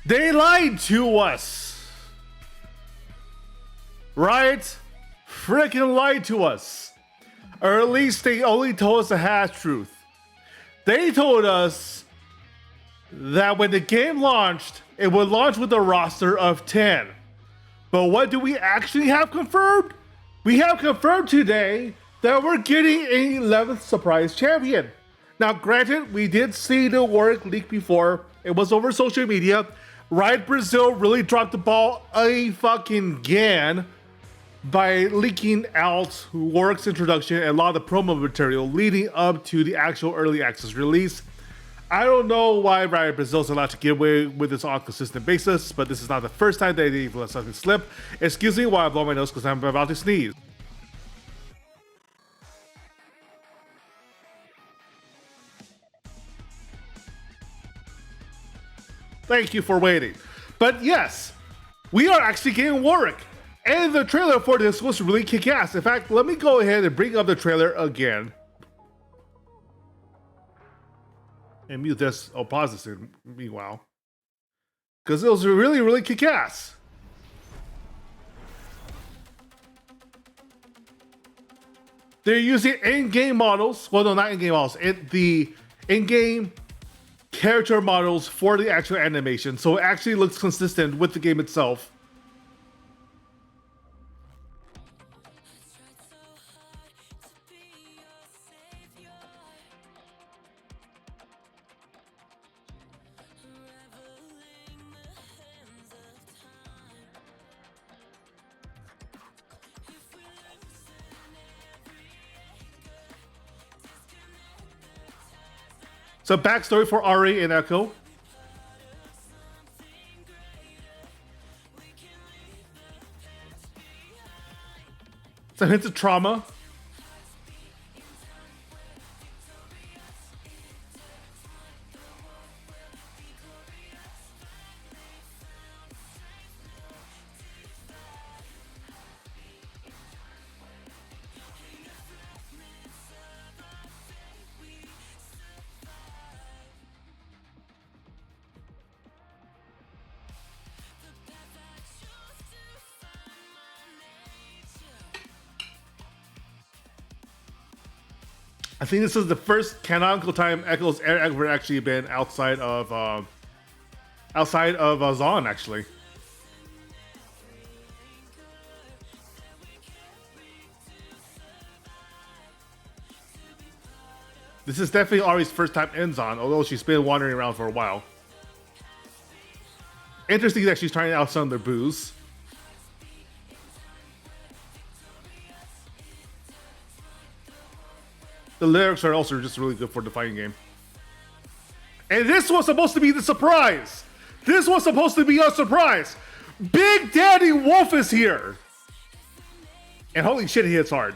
They lied to us. Right? Freaking lied to us. Or at least they only told us the half truth. They told us that when the game launched, it would launch with a roster of 10. But what do we actually have confirmed? We have confirmed today that we're getting an 11th surprise champion. Now, granted, we did see the Warwick leak before. It was over social media. Riot Brazil really dropped the ball a fucking again by leaking out Warwick's introduction and a lot of the promo material leading up to the actual early access release. I don't know why Riot Brazil is allowed to get away with this on a consistent basis, but this is not the first time that they've let something slip. Excuse me while I blow my nose because I'm about to sneeze. Thank you for waiting. But yes, we are actually getting Warwick. And the trailer for this was really kick-ass. In fact, let me go ahead and bring up the trailer again. And mute this. Oh, pause this meanwhile. Because it was really, really kick-ass. They're using in-game models. Well, no, not in-game models. The in-game character models for the actual animation. So it actually looks consistent with the game itself. So backstory for Ari and Echo. Some hints of trauma. I think this is the first canonical time Echo's ever actually been outside of Zon, actually. This is definitely Ari's first time in Zon, although she's been wandering around for a while. Interesting that she's trying out some of their booze. The lyrics are also just really good for the fighting game. And this was supposed to be the surprise. This was supposed to be a surprise. Big Daddy Wolf is here. And holy shit, he hits hard.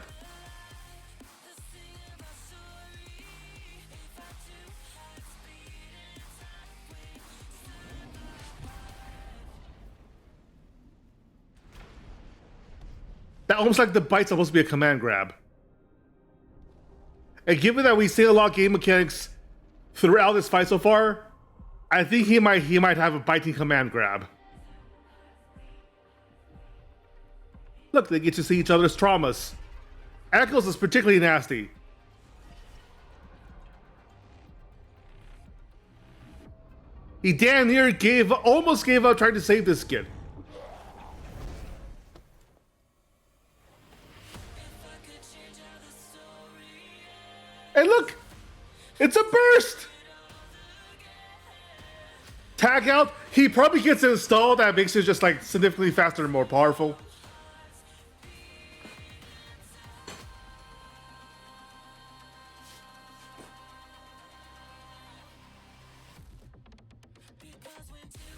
That almost like the bite's supposed to be a command grab. And given that we see a lot of game mechanics throughout this fight so far, I think he might have a biting command grab. Look, they get to see each other's traumas. Echoes is particularly nasty. He damn near almost gave up trying to save this kid. And look, it's a burst. Tag out, he probably gets installed. That makes it just like significantly faster and more powerful.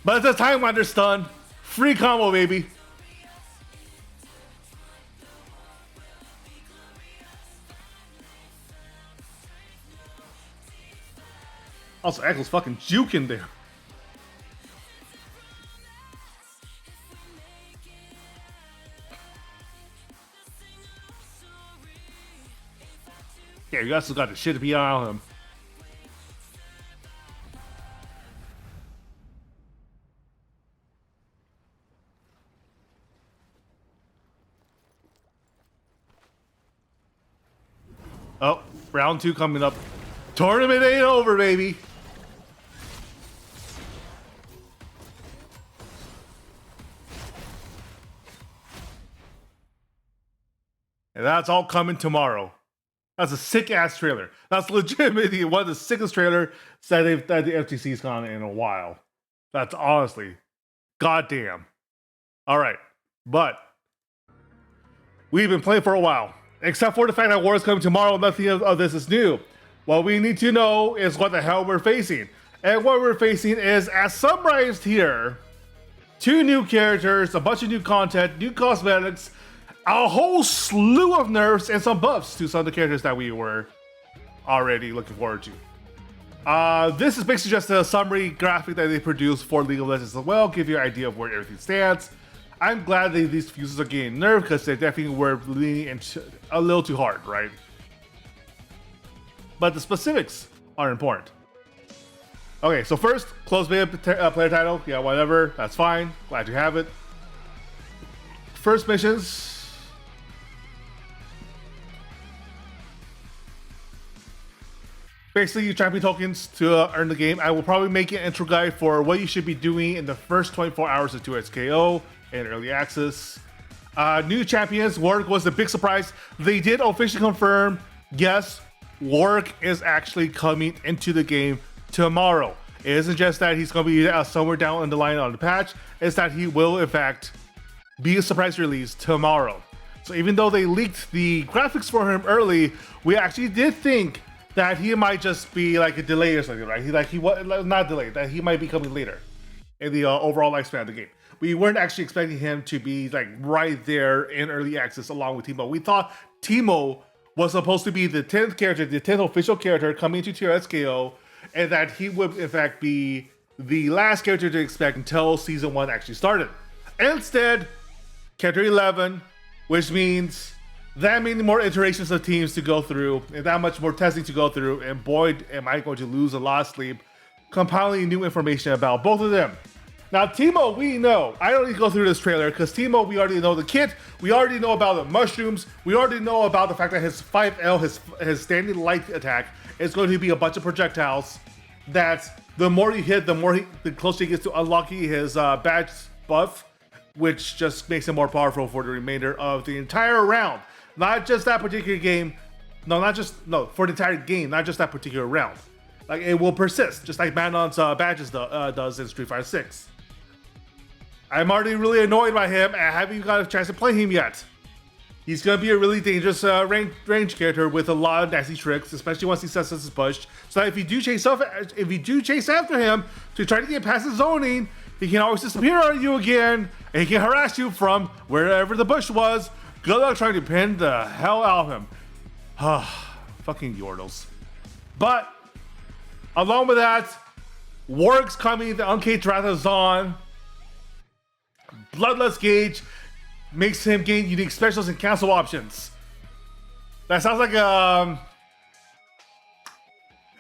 But it's a time when they're stunned. Free combo, baby. Also, Echo's fucking juking there. Yeah, you guys still got the shit to be on him. Oh, round 2 coming up. Tournament ain't over, baby. And that's all coming tomorrow. That's a sick-ass trailer. That's legitimately one of the sickest trailers that the FTC's gone in a while. That's honestly, goddamn. All right, but we've been playing for a while. Except for the fact that war is coming tomorrow, nothing of this is new. What we need to know is what the hell we're facing. And what we're facing is, as summarized here, 2 new characters, a bunch of new content, new cosmetics, a whole slew of nerfs, and some buffs to some of the characters that we were already looking forward to. This is basically just a summary graphic that they produced for League of Legends as well, give you an idea of where everything stands. I'm glad that these fuses are getting nerfed because they definitely were leaning into a little too hard, right? But the specifics are important. Okay, so first, close beta player title. Yeah, whatever, that's fine. Glad you have it. First missions. Basically, you champion tokens to earn the game. I will probably make an intro guide for what you should be doing in the first 24 hours of 2XKO and early access. New champions, Warwick was the big surprise. They did officially confirm, yes, Warwick is actually coming into the game tomorrow. It isn't just that he's going to be somewhere down in the line on the patch, it's that he will, in fact, be a surprise release tomorrow. So even though they leaked the graphics for him early, we actually did think that he might just be like a delay or something, right? He was not delayed, that he might be coming later in the overall lifespan of the game. We weren't actually expecting him to be like right there in early access along with Teemo. We thought Teemo was supposed to be the 10th character, the 10th official character coming to TRSKO, and that he would in fact be the last character to expect until Season 1 actually started. Instead, character 11, which means that many more iterations of teams to go through, and that much more testing to go through, and boy, am I going to lose a lot of sleep compiling new information about both of them. Now, Teemo, we know. I don't need to go through this trailer, because Teemo, we already know the kit, we already know about the mushrooms, we already know about the fact that his 5L, his standing light attack, is going to be a bunch of projectiles that the more you hit, the closer he gets to unlocking his badge buff, which just makes him more powerful for the remainder of the entire round. Not just that particular game, for the entire game, not just that particular round. Like, it will persist, just like Manon's badges does in Street Fighter 6. I'm already really annoyed by him, and I haven't even got a chance to play him yet. He's gonna be a really dangerous range character with a lot of nasty tricks, especially once he sets his push. So if you do chase after him to try to get past his zoning, he can always disappear on you again, and he can harass you from wherever the bush was. Good luck trying to pin the hell out of him. Fucking Yordles. But, along with that, Warwick's coming, the Uncaged Wrath of Zon. Bloodlust Gauge makes him gain unique specials and cancel options. That sounds like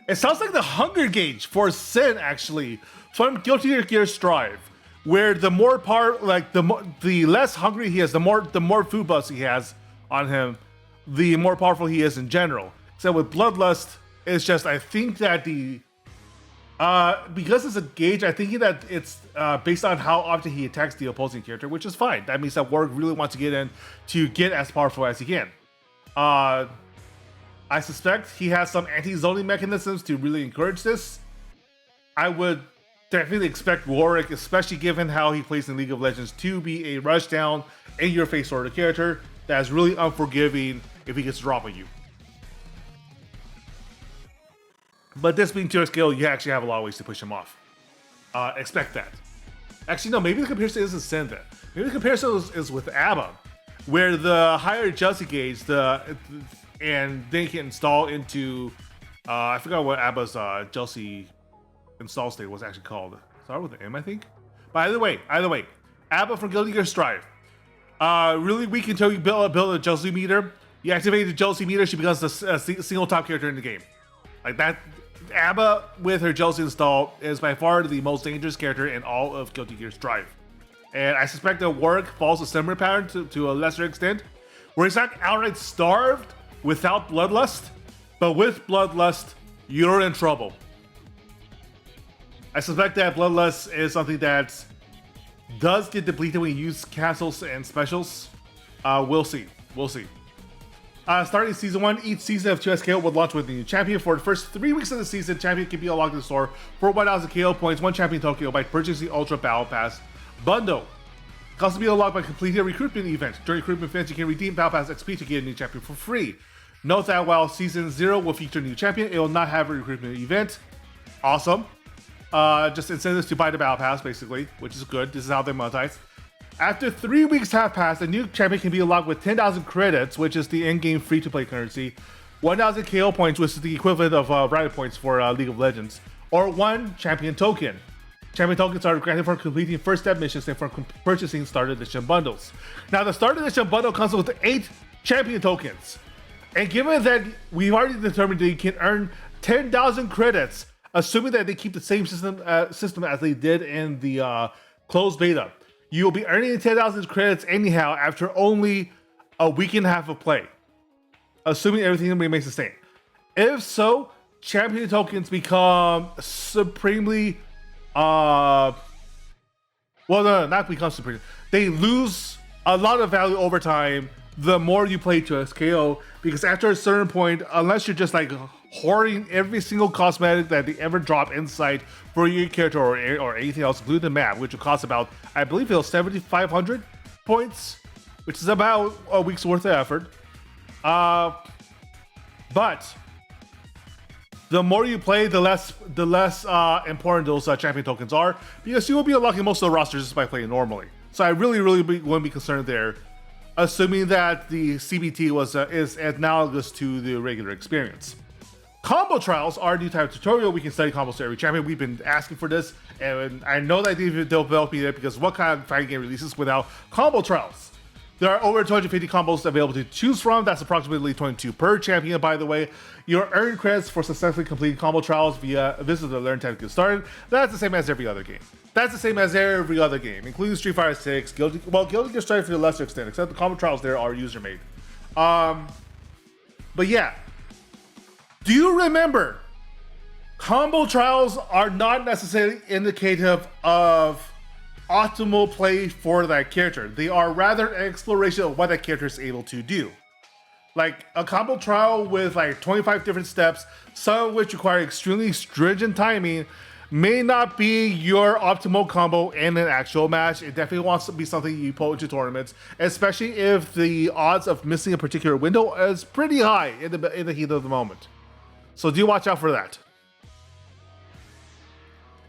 it sounds like the Hunger Gauge for Sin, actually, from Guilty Gear Strive, where the more the less hungry he is, the more food buffs he has on him, the more powerful he is in general. So with Bloodlust, it's just, I think that because it's a gauge, I think that it's based on how often he attacks the opposing character, which is fine. That means that Warwick really wants to get in to get as powerful as he can. I suspect he has some anti-zoning mechanisms to really encourage this. I would definitely expect Warwick, especially given how he plays in League of Legends, to be a rush down, in your face sort of character that is really unforgiving if he gets a drop on you. But this being tier scale, you actually have a lot of ways to push him off. Expect that. Actually, no, maybe the comparison isn't Sin then. Maybe the comparison is with ABBA, where the higher jealousy gauge, and they can install into, I forgot what ABBA's jealousy install state was actually called. Started with an M, I think. But either way, ABBA from Guilty Gear Strive. Really weak until you build a jealousy meter. You activate the jealousy meter, she becomes the single top character in the game. Like that, ABBA with her jealousy install is by far the most dangerous character in all of Guilty Gear Strive. And I suspect that Warwick follows a similar pattern to a lesser extent, where he's not outright starved without Bloodlust, But with Bloodlust, you're in trouble. I suspect that Bloodlust is something that does get depleted when you use castles and specials. We'll see. We'll see. Starting season 1, each season of 2S KO will launch with a new champion. For the first 3 weeks of the season, champion can be unlocked in the store for 1,000 KO points, 1 champion Tokyo by purchasing Ultra Battle Pass bundle. It can also be unlocked by completing a recruitment event. During recruitment events, you can redeem Battle Pass XP to get a new champion for free. Note that while Season 0 will feature a new champion, it will not have a recruitment event. Awesome. Just incentives to buy the Battle Pass, basically, which is good. This is how they monetize. After 3 weeks have passed, a new champion can be unlocked with 10,000 credits, which is the in-game free-to-play currency, 1,000 KO points, which is the equivalent of Riot points for League of Legends, or 1 champion token. Champion tokens are granted for completing first step missions and for purchasing Starter Edition bundles. Now, the Starter Edition bundle comes with 8 champion tokens. And given that we've already determined that you can earn 10,000 credits, assuming that they keep the same system as they did in the closed beta, you will be earning 10,000 credits anyhow after only a week and a half of play, assuming everything remains the same. If so, champion tokens become supremely, well, no, not become supreme. They lose a lot of value over time the more you play to SKO, because after a certain point, unless you're just like hoarding every single cosmetic that they ever drop inside for your character or anything else, including the map, which will cost about, I believe it was 7,500 points, which is about a week's worth of effort. But the more you play, the less important those champion tokens are, because you will be unlocking most of the rosters just by playing normally. So I really wouldn't be concerned there, assuming that the CBT is analogous to the regular experience. Combo trials are a new type of tutorial. We can study combos to every champion. We've been asking for this, and I know that they've developed it because what kind of fighting game releases without combo trials? There are over 250 combos available to choose from. That's approximately 22 per champion, by the way. You'll earn credits for successfully completing combo trials via visit the Learn tab to get started. That's the same as every other game. Including Street Fighter 6, Guilty Gear Strive to a lesser extent, except the combo trials there are user-made. But yeah. Do you remember? Combo trials are not necessarily indicative of optimal play for that character. They are rather an exploration of what that character is able to do. Like a combo trial with like 25 different steps, some of which require extremely stringent timing, may not be your optimal combo in an actual match. It definitely wants to be something you pull into tournaments, especially if the odds of missing a particular window is pretty high in the heat of the moment. So do watch out for that.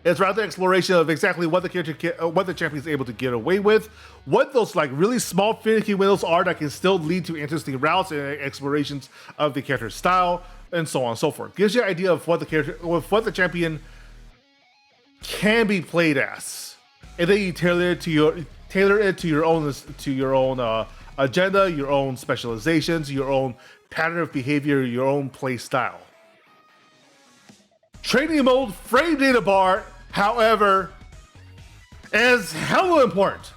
It's rather exploration of exactly what the champion is able to get away with, what those like really small finicky windows are that can still lead to interesting routes and explorations of the character's style, and so on and so forth. Gives you an idea of what the champion can be played as, and then you tailor it to your own agenda, your own specializations, your own pattern of behavior, your own play style. Training mode frame data bar, however, is hella important.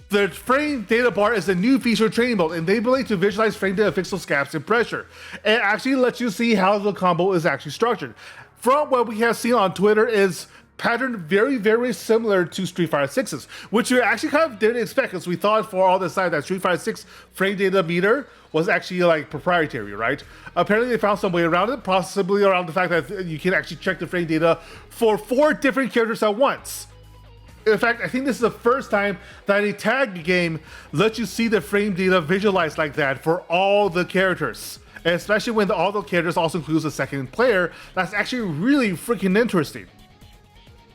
The frame data bar is a new feature of training mode, and they ability to visualize frame data, pixel gaps, and pressure. It actually lets you see how the combo is actually structured. From what we have seen on Twitter is pattern very similar to Street Fighter 6's, which we actually kind of didn't expect, because we thought for all this time that Street Fighter 6 frame data meter was actually like proprietary, right? Apparently they found some way around it, possibly around the fact that you can actually check the frame data for 4 different characters at once. In fact, I think this is the first time that a tag game lets you see the frame data visualized like that for all the characters, and especially when all the characters also includes a second player. That's actually really freaking interesting.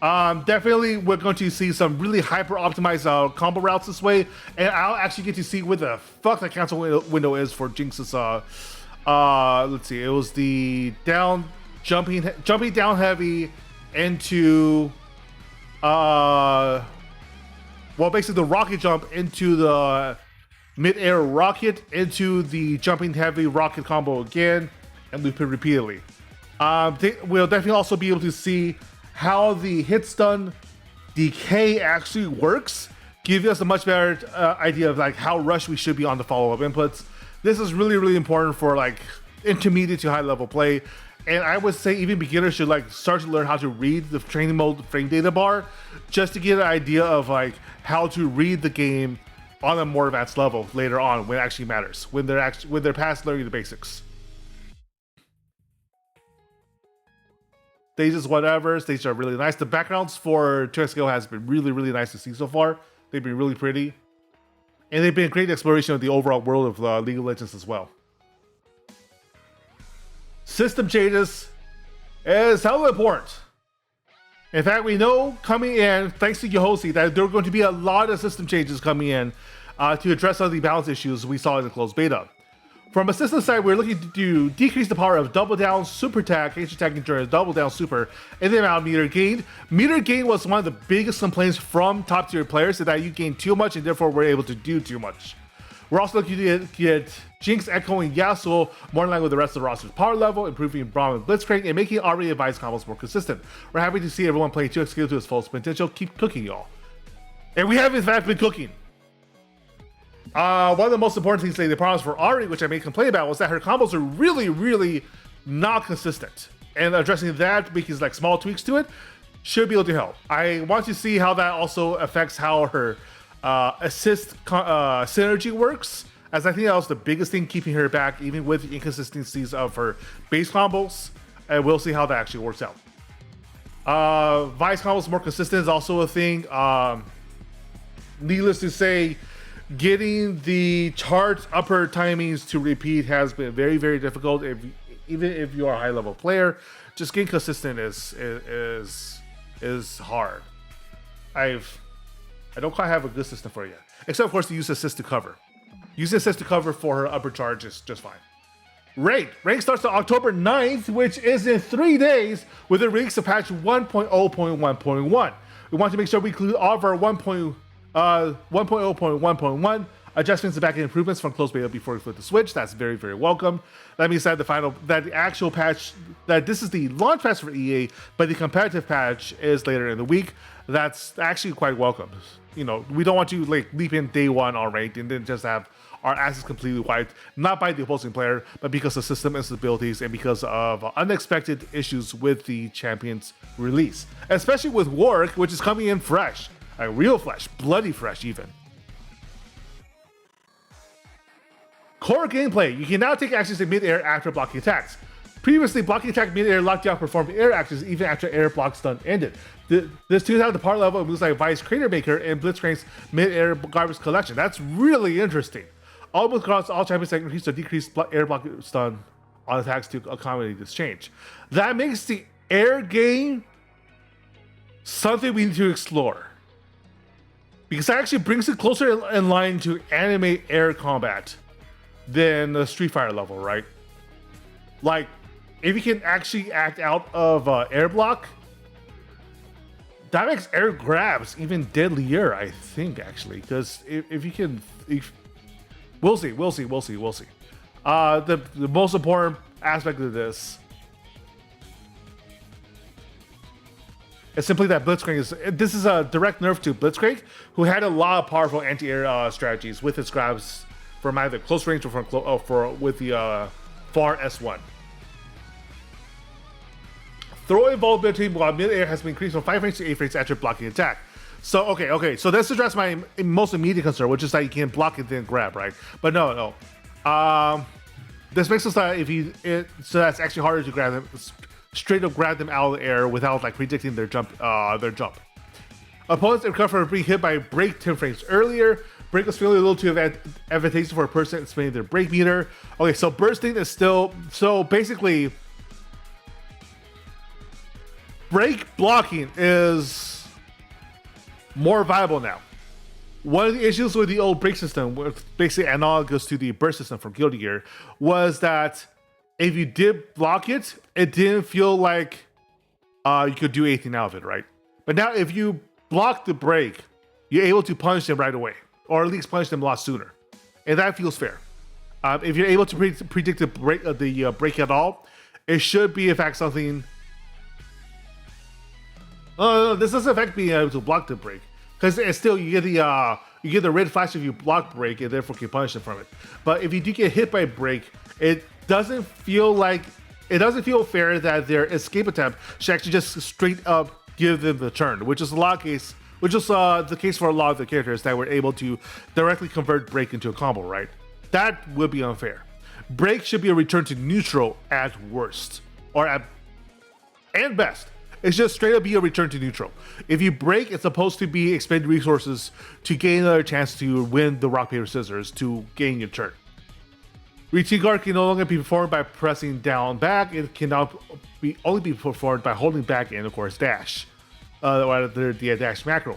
Definitely we're going to see some really hyper optimized combo routes this way, and I'll actually get to see what the fuck that cancel window is for Jinx's let's see, it was the jumping down heavy into well, basically the rocket jump into the mid-air rocket into the jumping heavy rocket combo again, and loop it repeatedly. We'll definitely also be able to see how the hit stun decay actually works, give us a much better idea of like how rushed we should be on the follow-up inputs. This is really important for like intermediate to high level play. And I would say even beginners should like start to learn how to read the training mode frame data bar, just to get an idea of like how to read the game on a more advanced level later on when it actually matters, when they're past learning the basics. Stages, whatever. Stages are really nice. The backgrounds for 2XO has been really nice to see so far. They've been really pretty. And they've been a great exploration of the overall world of League of Legends as well. System changes is hella important. In fact, we know coming in, thanks to Yohosi, that there are going to be a lot of system changes coming in to address some of the balance issues we saw in the closed beta. From a system side, we're looking to decrease the power of double down, super attack, H attack endurance, double down super, and the amount of meter gained. Meter gain was one of the biggest complaints from top tier players, that you gain too much and therefore we're able to do too much. We're also looking to get Jinx, Echo, and Yasuo more in line with the rest of the roster's power level, improving Braum and Blitzcrank, and making already advised combos more consistent. We're happy to see everyone play 2XO to its fullest potential. Keep cooking, y'all. And we have in fact been cooking. One of the most important things they promised for Ari, which I made complain about, was that her combos are really not consistent. And addressing that, making like small tweaks to it, should be able to help. I want to see how that also affects how her assist synergy works, as I think that was the biggest thing keeping her back, even with the inconsistencies of her base combos. And we'll see how that actually works out. Vice combos more consistent is also a thing. Needless to say, getting the charge upper timings to repeat has been very difficult. Even if you are a high level player, just getting consistent is hard. I don't quite have a good system for it yet, except of course to use assist to cover. Using assist to cover for her upper charge is just fine. Rank starts on October 9th, which is in 3 days, with the release of patch 1.0.1.1. We want to make sure we include all of our 1.0.1.1 adjustments and backend improvements from closed beta before we flip the switch. That's very welcome. That means that the actual patch, that this is the launch patch for EA, but the competitive patch is later in the week. That's actually quite welcome. You know, we don't want to like leap in day one on ranked and then just have our asses completely wiped, not by the opposing player, but because of system instabilities and because of unexpected issues with the champion's release, especially with Warwick, which is coming in fresh. Like real fresh, bloody fresh even. Core gameplay. You can now take actions in mid-air after blocking attacks. Previously, blocking attack mid-air locked you out performed air actions even after air block stun ended. This tunes out the power level of moves like Vice Crater Maker and Blitzcrank's mid-air garbage collection. That's really interesting. Almost across all champions that increase or decrease air block stun on attacks to accommodate this change. That makes the air game something we need to explore, because that actually brings it closer in line to anime air combat than the Street Fighter level, right? Like, if you can actually act out of air block, that makes air grabs even deadlier, I think, actually, because if you can, we'll see. The most important aspect of this is simply that Blitzcrank this is a direct nerf to Blitzcrank, who had a lot of powerful anti-air strategies with his grabs from either close range or with the far S1. Throw invulnerability while mid-air has been increased from 5 frames to 8 frames after blocking attack. So, okay. So let's address my most immediate concern, which is that you can't block it then grab, right? But no. This makes us that so that's actually harder to grab them, straight up grab them out of the air without like predicting their jump. Opponents recover from being hit by break 10 frames earlier. Break was feeling a little too advantageous for a person expanding their break meter. Okay, so bursting is still, so basically break blocking is more viable now. One of the issues with the old break system, basically analogous to the burst system from Guilty Gear, was that if you did block it, it didn't feel like you could do anything out of it, right? But now if you block the break, you're able to punish them right away, or at least punish them a lot sooner, and that feels fair. If you're able to predict the break at all, it should be in fact something. No, this doesn't affect being able to block the break, because it's still you get the red flash if you block break and therefore can punish them from it. But if you do get hit by break, it doesn't feel fair that their escape attempt should actually just straight up give them the turn, which is the case for a lot of the characters that were able to directly convert break into a combo, right? That would be unfair. Break should be a return to neutral at worst, and best. It's just straight up be a return to neutral. If you break, it's supposed to be expend resources to gain another chance to win the rock, paper, scissors to gain your turn. Routine guard can no longer be performed by pressing down back. It can now only be performed by holding back and, of course, dash. The dash macro.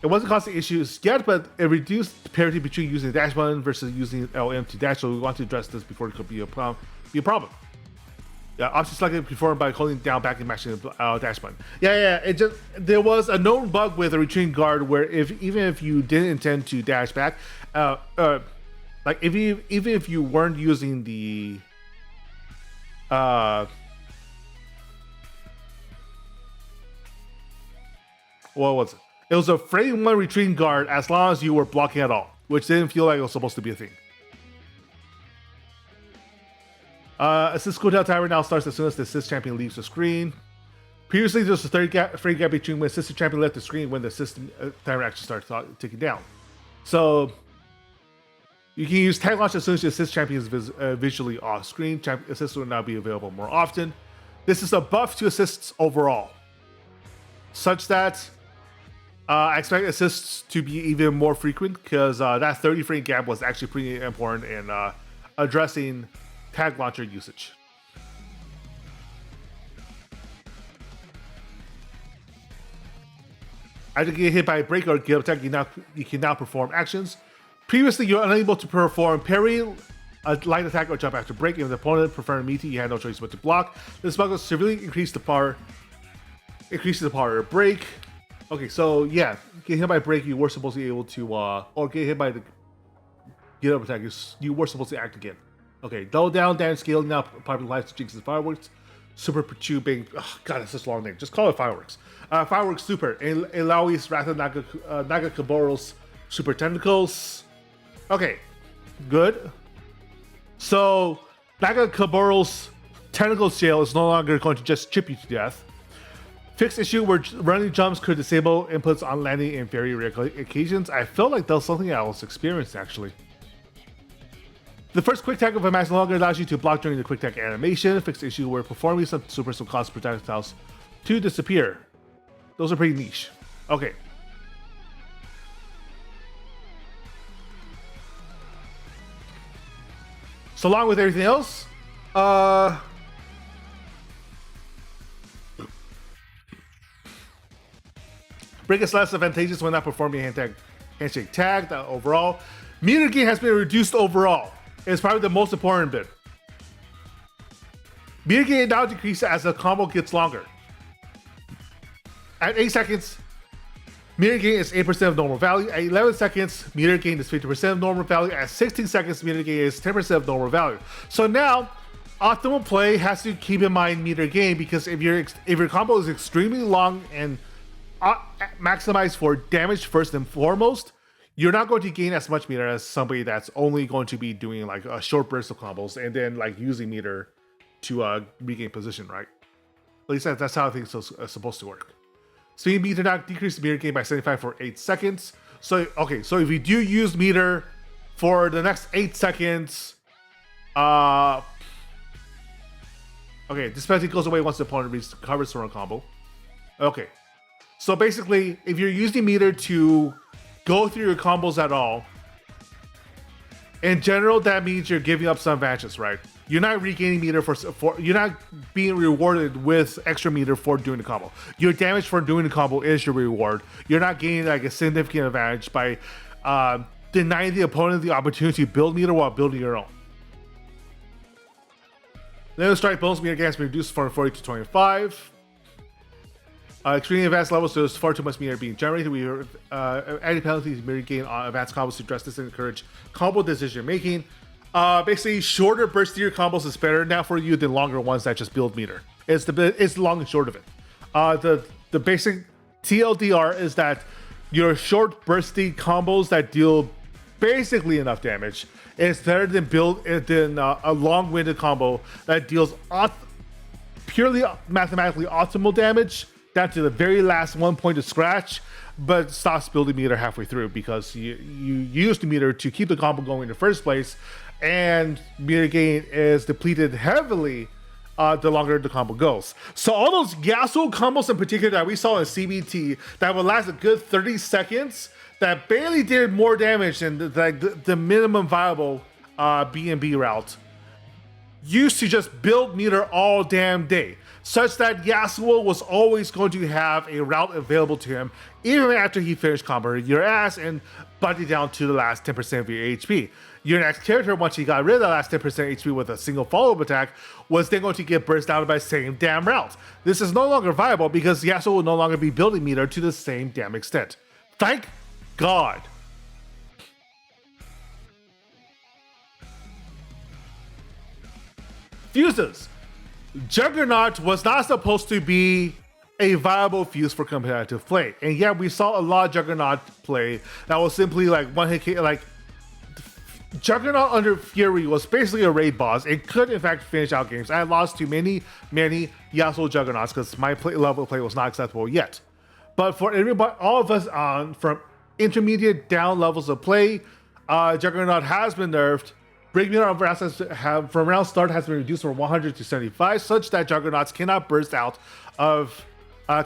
It wasn't causing issues yet, but it reduced parity between using the dash button versus using LM to dash, so we want to address this before it could be a problem. Yeah, option selected performed by holding down back and mashing the dash button. There was a known bug with a retreating guard where even if you didn't intend to dash back, even if you weren't using the what was it? It was a frame 1 retreating guard as long as you were blocking at all, which didn't feel like it was supposed to be a thing. Assist cooldown timer now starts as soon as the assist champion leaves the screen. Previously, there was a frame gap between when assist champion left the screen when the assist timer actually starts ticking down. So you can use tag launch as soon as the assist champion is visually off screen. Assist will now be available more often. This is a buff to assists overall, such that I expect assists to be even more frequent because that 30 frame gap was actually pretty important in addressing tag launcher usage. After getting hit by a break or get attack, you can now perform actions. Previously, you're unable to perform parry, a light attack, or jump after break. If the opponent preferred meaty, you had no choice but to block. This bug will severely increases the power of break. Okay, so yeah, get hit by break, you were supposed to be able to, or get hit by the get up attack, you were supposed to act again. Okay, double down, damage scale, now popular life jinx and fireworks. Super tubing, oh god, that's such a long name. Just call it fireworks. Fireworks super, Elaoi's Wrath of Nagakaboro's super tentacles. Okay, good. So Nagakaboro's tentacle scale is no longer going to just chip you to death. Fixed issue where running jumps could disable inputs on landing in very rare occasions. I felt like that was something I was experienced actually. The first quick tag of a match no longer allows you to block during the quick tag animation. Fixed issue where performing some super will cause projectiles to disappear. Those are pretty niche. Okay. So along with everything else, break is less advantageous when not performing a handshake tag. Overall, meter gain has been reduced overall. It's probably the most important bit. Meter gain now decreases as the combo gets longer. At 8 seconds, meter gain is 8% of normal value. At 11 seconds, meter gain is 50% of normal value. At 16 seconds, meter gain is 10% of normal value. So now, optimal play has to keep in mind meter gain, because if your combo is extremely long and maximized for damage first and foremost, you're not going to gain as much meter as somebody that's only going to be doing like a short burst of combos and then like using meter to regain position, right? At least that's how I think it's supposed to work. Speed meter now decreases meter gain by 75 for 8 seconds. So okay, so if you do use meter for the next 8 seconds, okay, this penalty goes away once the opponent recovers from a combo. Okay, so basically, if you're using meter to go through your combos at all, in general, that means you're giving up some advantages, right? You're not regaining meter for you're not being rewarded with extra meter for doing the combo. Your damage for doing the combo is your reward. You're not gaining like a significant advantage by denying the opponent the opportunity to build meter while building your own. Then strike bonus meter gain has been reduced from 40 to 25. Extremely advanced levels, there's far too much meter being generated. We are adding penalties to meter gain on advanced combos to address this and encourage combo decision making. Basically, shorter burstier combos is better now for you than longer ones that just build meter. It's the long and short of it. The basic TLDR is that your short bursty combos that deal basically enough damage is better than a long-winded combo that deals purely mathematically optimal damage down to the very last 1 point of scratch, but stops building meter halfway through because you use the meter to keep the combo going in the first place, and meter gain is depleted heavily the longer the combo goes. So all those Yasuo combos in particular that we saw in CBT that would last a good 30 seconds, that barely did more damage than the minimum viable B&B route, used to just build meter all damn day, such that Yasuo was always going to have a route available to him even after he finished comboing your ass and butting down to the last 10% of your HP. Your next character, once he got rid of that last 10% HP with a single follow-up attack, was then going to get burst out by the same damn route. This is no longer viable because Yasuo will no longer be building meter to the same damn extent. Thank God. Fuses. Juggernaut was not supposed to be a viable fuse for competitive play. And yeah, we saw a lot of Juggernaut play that was simply like one hit, like Juggernaut under Fury was basically a raid boss. It could in fact finish out games. I lost to many Yasuo Juggernauts because my level of play was not acceptable yet. But for everybody, all of us from intermediate down levels of play, Juggernaut has been nerfed. Break meter from round start has been reduced from 100 to 75, such that Juggernauts cannot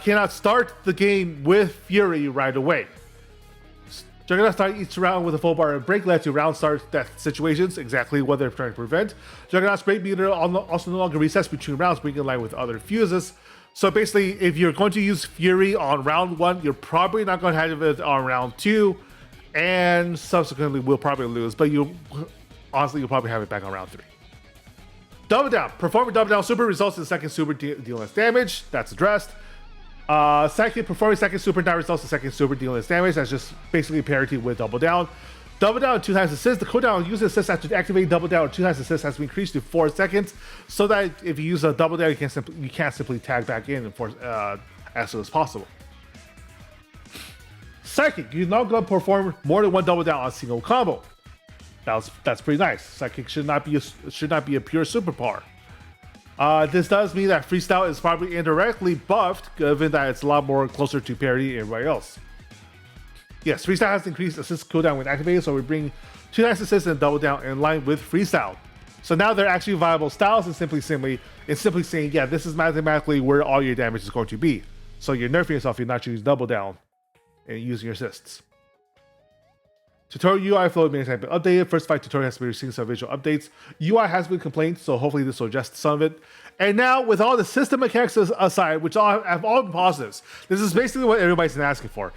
cannot start the game with Fury right away. Juggernaut start each round with a full bar of break led to round start death situations, exactly what they're trying to prevent. Juggernaut's break meter also no longer resets between rounds, being in line with other fuses. So basically, if you're going to use Fury on round 1, you're probably not going to have it on round 2, and subsequently will probably lose, but honestly, you'll probably have it back on round 3. Double down. Performing double down super results in the second super dealing less damage. That's addressed. Performing second super now results in second super dealing less damage. That's just basically parity with double down. Double down 2 times assist. The cooldown on using assist after activating double down 2 times assist has been increased to 4 seconds, so that if you use a double down, you can't simply tag back in as soon as possible. Psychic. You're not going to perform more than one double down on a single combo. That's pretty nice. Psychic should not be a pure superpower. This does mean that freestyle is probably indirectly buffed, given that it's a lot more closer to parity than everybody else. Yes, freestyle has increased assist cooldown when activated, so we bring 2 nice assists and double down in line with freestyle. So now they're actually viable styles, and simply saying, yeah, this is mathematically where all your damage is going to be. So you're nerfing yourself, you're not choosing double down and using your assists. Tutorial UI flow has been updated. First 5 tutorial has been receiving some visual updates. UI has been complained, so hopefully this will adjust some of it. And now, with all the system mechanics aside, which have all been positives, this is basically what everybody's been asking for.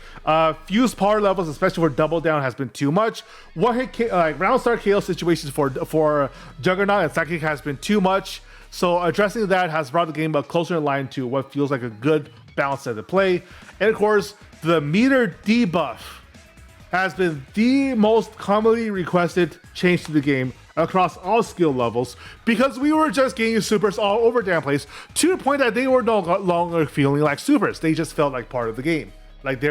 Fuse power levels, especially for double down, has been too much. Round start KO situations for Juggernaut and Psychic has been too much. So addressing that has brought the game closer in line to what feels like a good balance set of play. And of course, the meter debuff has been the most commonly requested change to the game across all skill levels, because we were just getting supers all over damn place to the point that they were no longer feeling like supers. They just felt like part of the game. Like they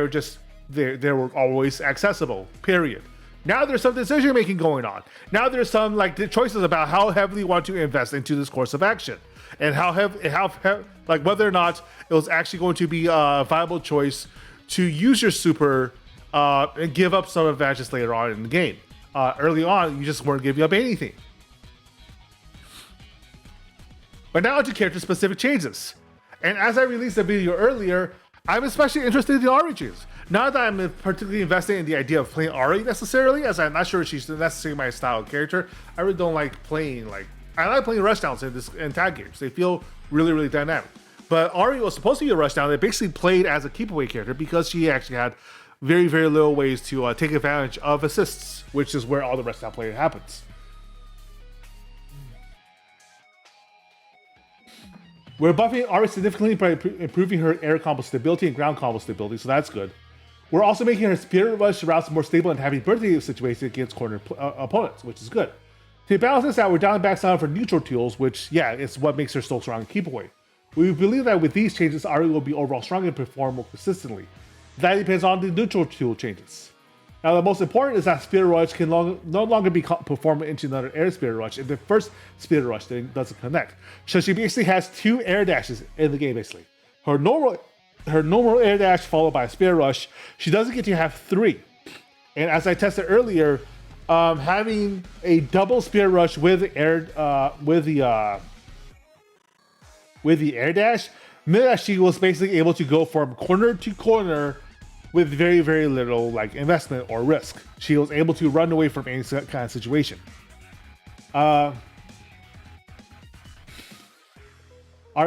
were always accessible, period. Now there's some decision making going on. Now there's some choices about how heavily you want to invest into this course of action, and whether or not it was actually going to be a viable choice to use your super and give up some advantages later on in the game. Early on, you just weren't giving up anything. But now to character-specific changes. And as I released a video earlier, I'm especially interested in the Ari changes. Not that I'm particularly invested in the idea of playing Ari necessarily, as I'm not sure she's necessarily my style of character. I really don't like playing I like playing rushdowns in tag games. They feel really, really dynamic. But Ari was supposed to be a rushdown. They basically played as a keep-away character because she actually had very, very little ways to take advantage of assists, which is where all the rushdown play happens. We're buffing Ari significantly by improving her air combo stability and ground combo stability, so that's good. We're also making her Spirit Rush routes more stable and having birthday situations against corner opponents, which is good. To balance this out, we're dialing back down for neutral tools, which, yeah, is what makes her so strong and keep away. We believe that with these changes, Ari will be overall stronger and perform more consistently. That depends on the neutral tool changes. Now, the most important is that Spirit Rush can no longer be performed into another air Spirit Rush if the first Spirit Rush doesn't connect. So she basically has 2 air dashes in the game, basically. Her normal air dash followed by a Spirit Rush. She doesn't get to have 3. And as I tested earlier, having a double Spirit Rush with the air dash meant that she was basically able to go from corner to corner with very, very little like investment or risk. She was able to run away from any kind of situation. Ari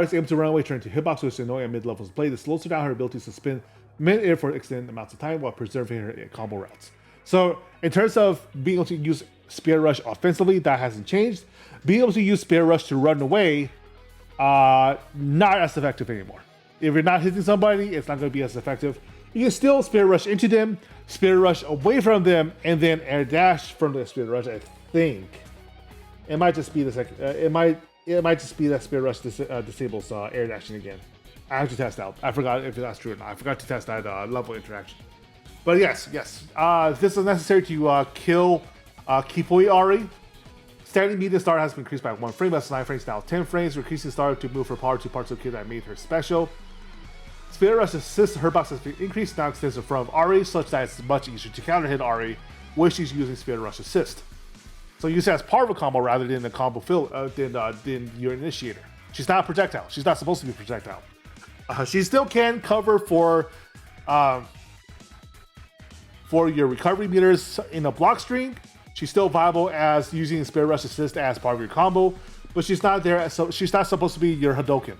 is able to run away, turn to hitbox, which is annoying at mid-levels play. This slows her down her ability to spin mid-air for extended amounts of time while preserving her combo routes. So in terms of being able to use Spirit Rush offensively, that hasn't changed. Being able to use Spirit Rush to run away, not as effective anymore. If you're not hitting somebody, it's not going to be as effective. You can still Spirit Rush into them, Spirit Rush away from them, and then air dash from the Spirit Rush. I think it might just be the second. It might just be that Spirit Rush disables air dashing again. I have to test out. I forgot if that's true or not. I forgot to test that level interaction. But yes, this is necessary to kill Kipoi Ari. Standing media start has been increased by 1 frame. That's 9 frames now 10 frames. Increasing start to move her power to parts of the kit that made her special. Spirit Rush assist her box has been increased, now extends in front of Ari, such that it's much easier to counter hit Ari when she's using Spirit Rush assist. So use it as part of a combo rather than a combo than your initiator. She's not a projectile. She's not supposed to be a projectile. She still can cover for your recovery meters in a block string. She's still viable as using Spirit Rush assist as part of your combo, but she's not there. So she's not supposed to be your Hadoken.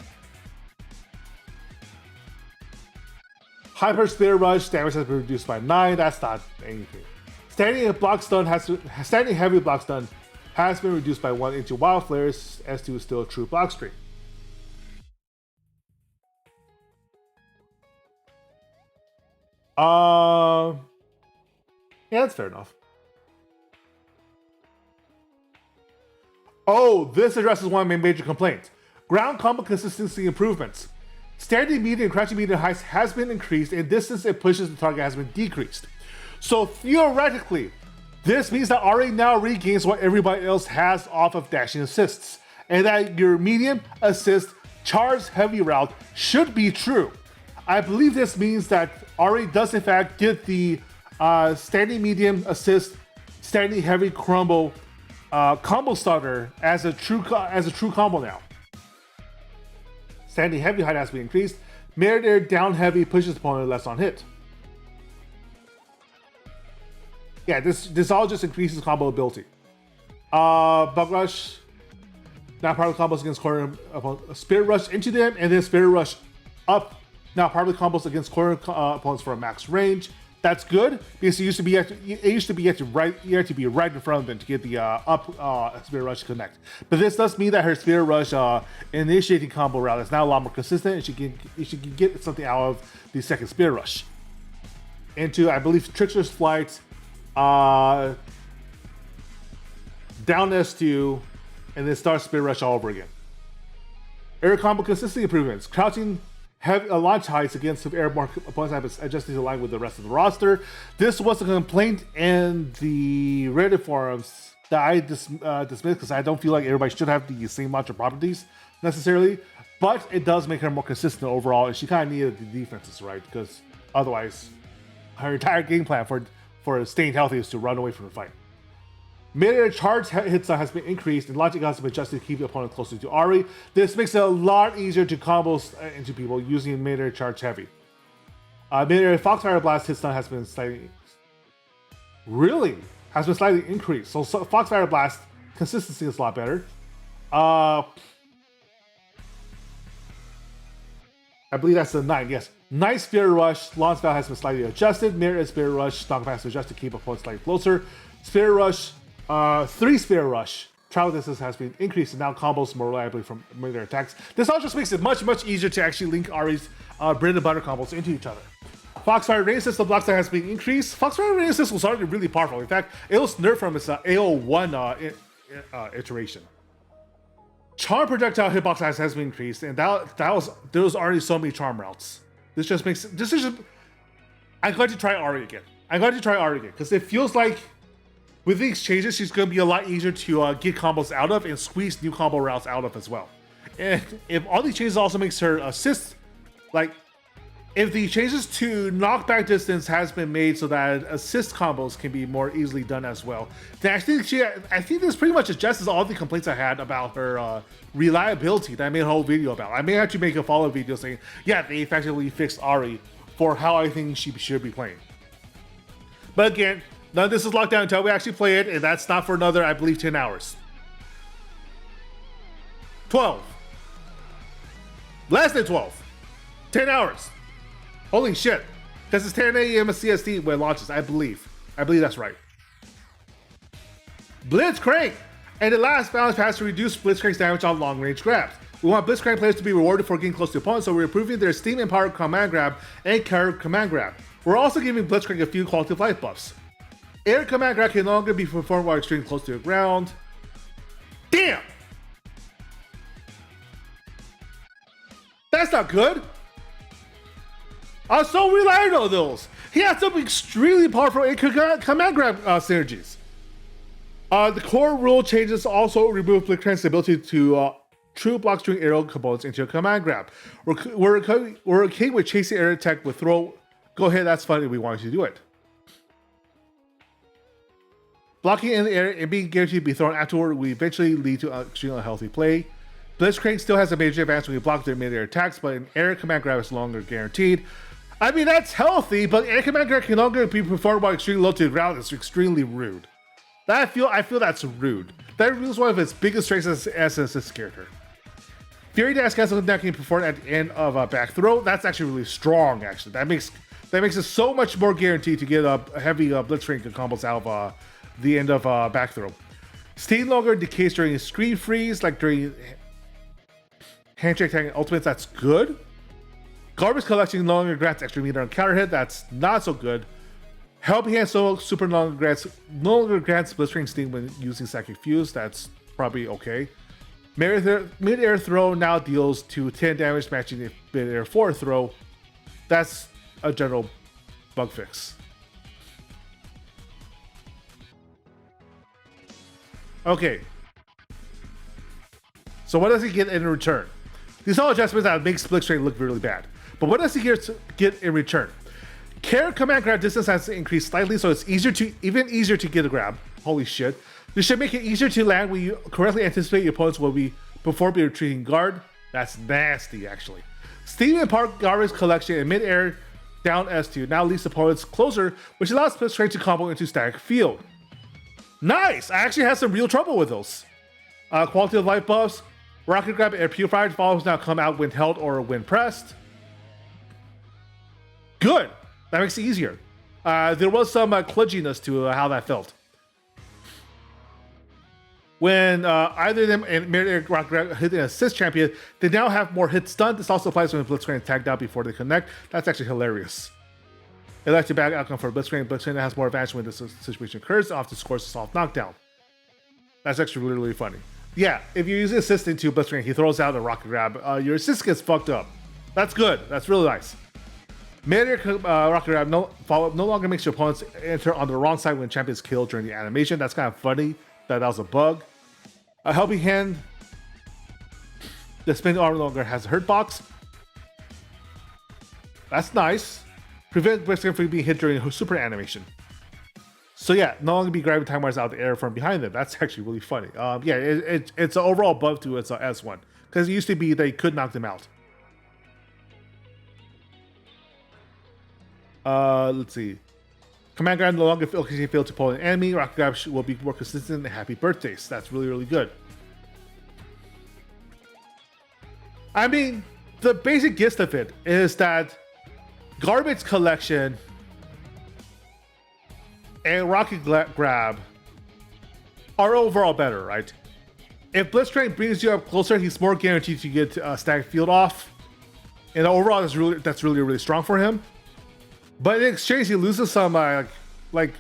Hyper Spirit Rush damage has been reduced by 9. That's not anything. Standing heavy block stun has been reduced by 1 into Wild Flares. S2 is still a true block string. Yeah, that's fair enough. Oh, this addresses one of my major complaints. Ground combo consistency improvements. Standing median and crouching median height has been increased, and distance it pushes the target has been decreased. So theoretically, this means that Ari now regains what everybody else has off of dashing assists, and that your medium assist charge heavy route should be true. I believe this means that Ari does in fact get the standing medium assist, standing heavy combo starter as a true combo now. Standing heavy height has been increased. Merit air down heavy pushes opponent less on hit. Yeah, this all just increases combo ability. Bug Rush. Now part of combos against corner Spirit Rush into them, and then Spirit Rush up. Now part of combos against corner opponents for a max range. That's good because you had to be right in front of them to get the up Spirit Rush to connect. But this does mean that her Spirit Rush initiating combo route is now a lot more consistent, and she can get something out of the second Spirit Rush. Into I believe Trickster's Flight, down S2, and then start Spirit Rush all over again. Air combo consistency improvements. Crouching heavy launch heights against air opponents have adjusted to align with the rest of the roster. This was a complaint in the Reddit forums that I dismissed because I don't feel like everybody should have the same launcher properties necessarily, but it does make her more consistent overall, and she kind of needed the defenses, right? Because otherwise, her entire game plan for staying healthy is to run away from the fight. Mid-air charge hit stun has been increased, and logic has been adjusted to keep the opponent closer to Ari. This makes it a lot easier to combos into people using mid-air charge heavy. Mid-air Foxfire Blast hit stun has been slightly increased. So Foxfire Blast consistency is a lot better. I believe that's the 9, yes. Nice Spirit Rush, launch value has been slightly adjused. Mirror Spirit Rush, stock pass adjusted to keep opponents slightly closer. Spirit Rush, 3 Spirit Rush, travel distance has been increased, and now combos more reliably from mid-air attacks. This all just makes it much, much easier to actually link Ari's bread and butter combos into each other. Foxfire Rain System block style has been increased. Foxfire Rain System was already really powerful. In fact, it was nerfed from its AO1 iteration. Charm projectile hitbox size has been increased, and there was already so many charm routes. This I'm going to try Ari again. Because it feels like with these changes, she's going to be a lot easier to get combos out of and squeeze new combo routes out of as well. And if all these changes also makes her assist, like if the changes to knockback distance has been made so that assist combos can be more easily done as well, then I think this pretty much addresses all the complaints I had about her reliability that I made a whole video about. I may actually make a follow-up video saying, yeah, they effectively fixed Ari for how I think she should be playing. But again, none of this is locked down until we actually play it, and that's not for another, I believe, 10 hours. 12. Less than 12. 10 hours. Holy shit. Because it's 10 a.m. CST when it launches, I believe. I believe that's right. Blitzcrank! And the last balance pass to reduce Blitzcrank's damage on long-range grabs. We want Blitzcrank players to be rewarded for getting close to opponents, so we're improving their Steam Empowered Command Grab and Carry Command Grab. We're also giving Blitzcrank a few quality of life buffs. Air Command Grab can no longer be performed while extremely close to the ground. Damn! That's not good! I'm so reliant on those! He has some extremely powerful air command grab synergies. The core rule changes also remove Blitzcrank's ability to true block string arrow components into a command grab. We're okay with chasing air attack with throw. Go ahead, that's fun if we want you to do it. Blocking in the air and being guaranteed to be thrown afterward will eventually lead to extremely unhealthy play. Blitzcrank still has a major advantage when you block their mid-air attacks, but an air command grab is no longer guaranteed. I mean, that's healthy, but air command grab can no longer be performed while extremely low to the ground. It's extremely rude. I feel that's rude. That removes one of its biggest strengths as an assist character. Fury Dash cancel now can be performed at the end of a back throw. That's actually really strong, actually. That makes it so much more guaranteed to get a heavy Blitzcrank combos out of the end of back throw. Steam no longer decays during screen freeze, like during handshake tag and ultimates. That's good. Garbage collection no longer grants extra meter on counter hit. That's not so good. Helping Hand super no longer grants Blitzcrank Steam when using Psychic Fuse. That's probably okay. Mid-air throw now deals to 10 damage, matching the mid-air forward throw. That's a general bug fix. Okay. So what does he get in return? These are all adjustments that make Blitzcrank look really bad. But what does he get in return? Care command grab distance has increased slightly, so it's even easier to get a grab. Holy shit. This should make it easier to land when you correctly anticipate your opponents will be before be retreating guard. That's nasty, actually. Steam and Park garbage collection in mid-air down S2 now leads opponents closer, which allows Blitzcrank to combo into static field. Nice! I actually had some real trouble with those. Quality of life buffs. Rocket grab air purified follows now come out when held or when pressed. Good! That makes it easier. There was some kludginess to how that felt. When either of them and mid-air rocket grab hit an assist champion, they now have more hit stun. This also applies when Blitzcrank tagged out before they connect. That's actually hilarious. It lets you bad outcome for Blitzcrank. Blitzcrank has more advantage when this situation occurs, often scores a soft knockdown. That's actually really, really funny. Yeah, if you use assist into Blitzcrank, he throws out a rocket grab. Your assist gets fucked up. That's good. That's really nice. Mid-air rocket grab no longer makes your opponents enter on the wrong side when champion is killed during the animation. That's kind of funny that was a bug. A helping hand. The spinning arm no longer has a hurt box. That's nice. Prevent Blitzcrank from being hit during a super animation. So yeah, no longer be grabbing time wires out of the air from behind them. That's actually really funny. Yeah, it's an overall buff to its S1. Because it used to be they could knock them out. Let's see. Command grab no longer occasionally fail to pull an enemy. Rocket grab will be more consistent and happy birthdays. That's really, really good. I mean, the basic gist of it is that garbage collection and rocket grab are overall better, right? If Blitzcrank brings you up closer, he's more guaranteed to get static field off. And overall, that's really, really strong for him. But in exchange, he loses some, like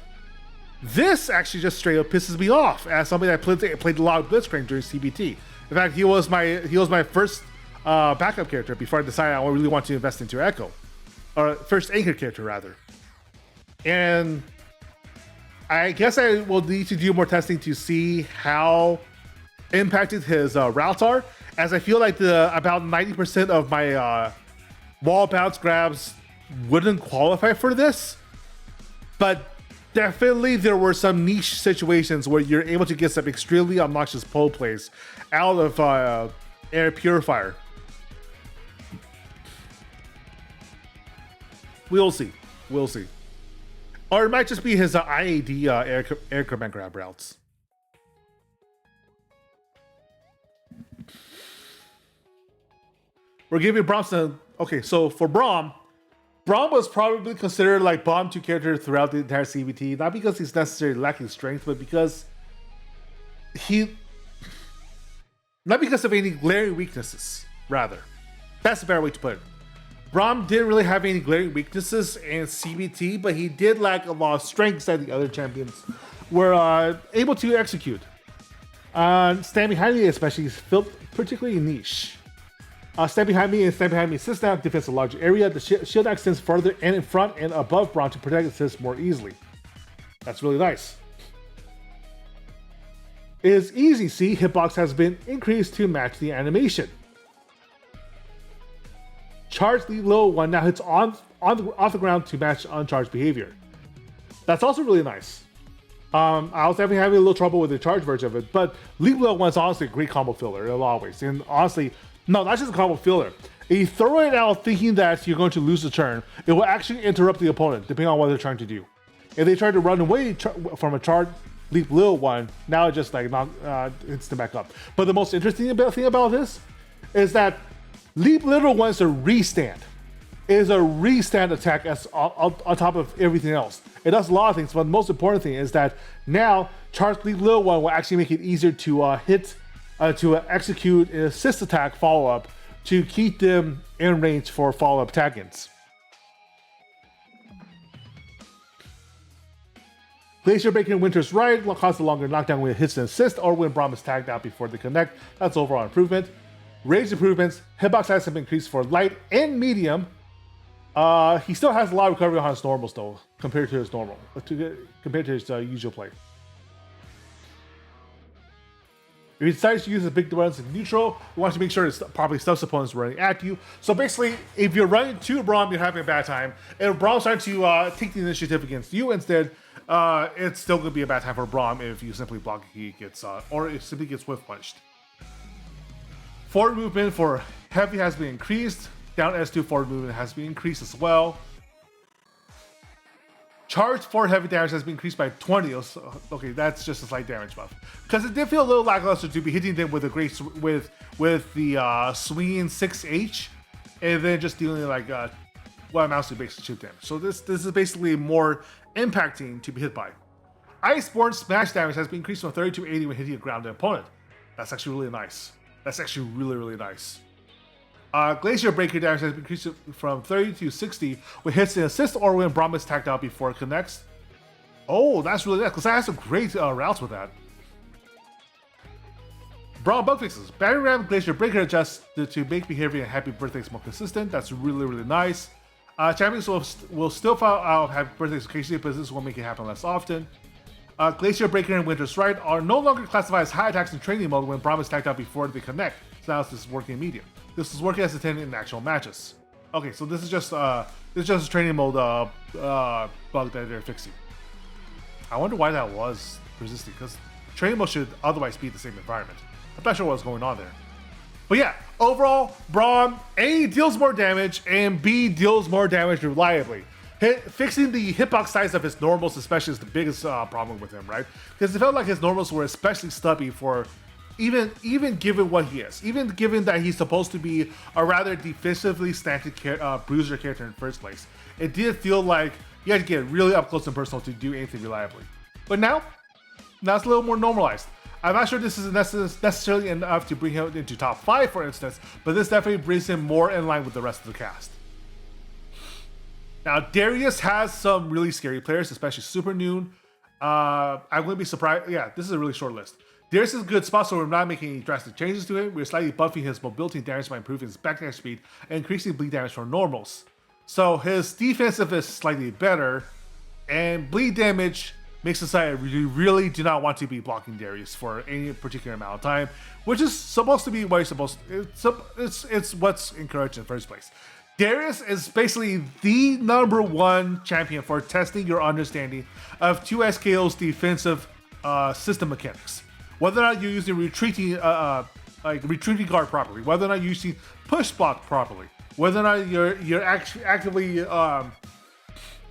this actually just straight up pisses me off as somebody that played a lot of Blitzcrank during CBT. In fact, he was my first backup character before I decided I really want to invest into Echo. Or first anchor character, rather. And I guess I will need to do more testing to see how impacted his routes are, as I feel like about 90% of my wall bounce grabs wouldn't qualify for this. But definitely there were some niche situations where you're able to get some extremely obnoxious pole plays out of air purifier. We'll see. We'll see. Or it might just be his IAD air command grab routes. We're giving Braum some... Okay, so for Braum was probably considered like bottom 2 character throughout the entire CVT, not because he's necessarily lacking strength, but because not because of any glaring weaknesses, rather. That's a better way to put it. Braum didn't really have any glaring weaknesses in CVT, but he did lack a lot of strengths that the other champions were able to execute. Stand behind me especially felt particularly niche. Stand behind me and stand behind me assist now defends a large area. The shield extends further and in front and above Braum to protect assist more easily. That's really nice. It is easy to see hitbox has been increased to match the animation. Charge the low one now hits off the ground to match uncharged behavior. That's also really nice. I was definitely having a little trouble with the charge version of it, but leap low one's honestly a great combo filler in a lot of ways. And honestly, no, not just a combo filler. If you throw it out thinking that you're going to lose the turn, it will actually interrupt the opponent depending on what they're trying to do. If they try to run away from a charge leap little one, now it just like hits them back up. But the most interesting thing about this is that leap little one is a restand. It is a restand attack as on top of everything else. It does a lot of things, but the most important thing is that now charge leap little one will actually make it easier to execute an assist attack follow-up to keep them in range for follow-up attack-ins. Glacier Breaker in Winter's Ride will cause a longer knockdown when it hits an assist or when Braum is tagged out before they connect. That's overall improvement. Rage improvements. Hitbox size have been increased for light and medium. He still has a lot of recovery on his normals though, compared to his usual play. If he decides to use his big runs in neutral, he wants to make sure it's probably stuffs opponents running at you. So basically, if you're running to Braum, you're having a bad time. If Braum's trying to take the initiative against you instead, it's still going to be a bad time for Braum if you simply block he gets, or it simply gets whiff punched. Forward movement for Heavy has been increased. Down S2 forward movement has been increased as well. Charged forward heavy damage has been increased by 20. Okay, that's just a slight damage buff. Because it did feel a little lackluster to be hitting them with a great with the swinging 6H, and then just dealing like what amounts to basic chip damage. So this is basically more impacting to be hit by. Iceborne smash damage has been increased from 30 to 80 when hitting a grounded opponent. That's actually really nice. That's actually really nice. Glacier Breaker damage has been increased from 30 to 60 when hits an assist or when Braum is tagged out before it connects. Oh, that's really nice, because I have some great routes with that. Braum bug fixes. Battery Ram Glacier Breaker adjusts to make behavior and happy birthdays more consistent. That's really nice. Champions will still have birthdays occasionally, but this will make it happen less often. Glacier Breaker and Winter's Ride are no longer classified as high attacks in training mode when Braum is tagged out before they connect. So now this is working in medium. This is working as intended in actual matches. Okay, so this is just a training mode bug that they're fixing. I wonder why that was persisting, because training mode should otherwise be the same environment. I'm not sure what's going on there. But yeah, overall, Braum A deals more damage and B deals more damage reliably. Fixing the hitbox size of his normals especially is the biggest problem with him, right? Because it felt like his normals were especially stubby for even given what he is. Even given that he's supposed to be a rather defensively slanted bruiser character in the first place. It did feel like you had to get really up close and personal to do anything reliably. But now it's a little more normalized. I'm not sure this is necessarily enough to bring him into top 5, for instance, but this definitely brings him more in line with the rest of the cast. Now, Darius has some really scary players, especially Super Noon. I wouldn't be surprised. Yeah, this is a really short list. Darius is a good spot, so we're not making any drastic changes to it. We're slightly buffing his mobility damage by improving his backdash speed and increasing bleed damage for normals. So his defensive is slightly better, And bleed damage makes it so you really do not want to be blocking Darius for any particular amount of time, which is supposed to be what you're supposed to. It's what's encouraged in the first place. Darius is basically the #1 champion for testing your understanding of 2SKO's defensive system mechanics. Whether or not you're using retreating guard properly, whether or not you're using push block properly, whether or not you're actually actively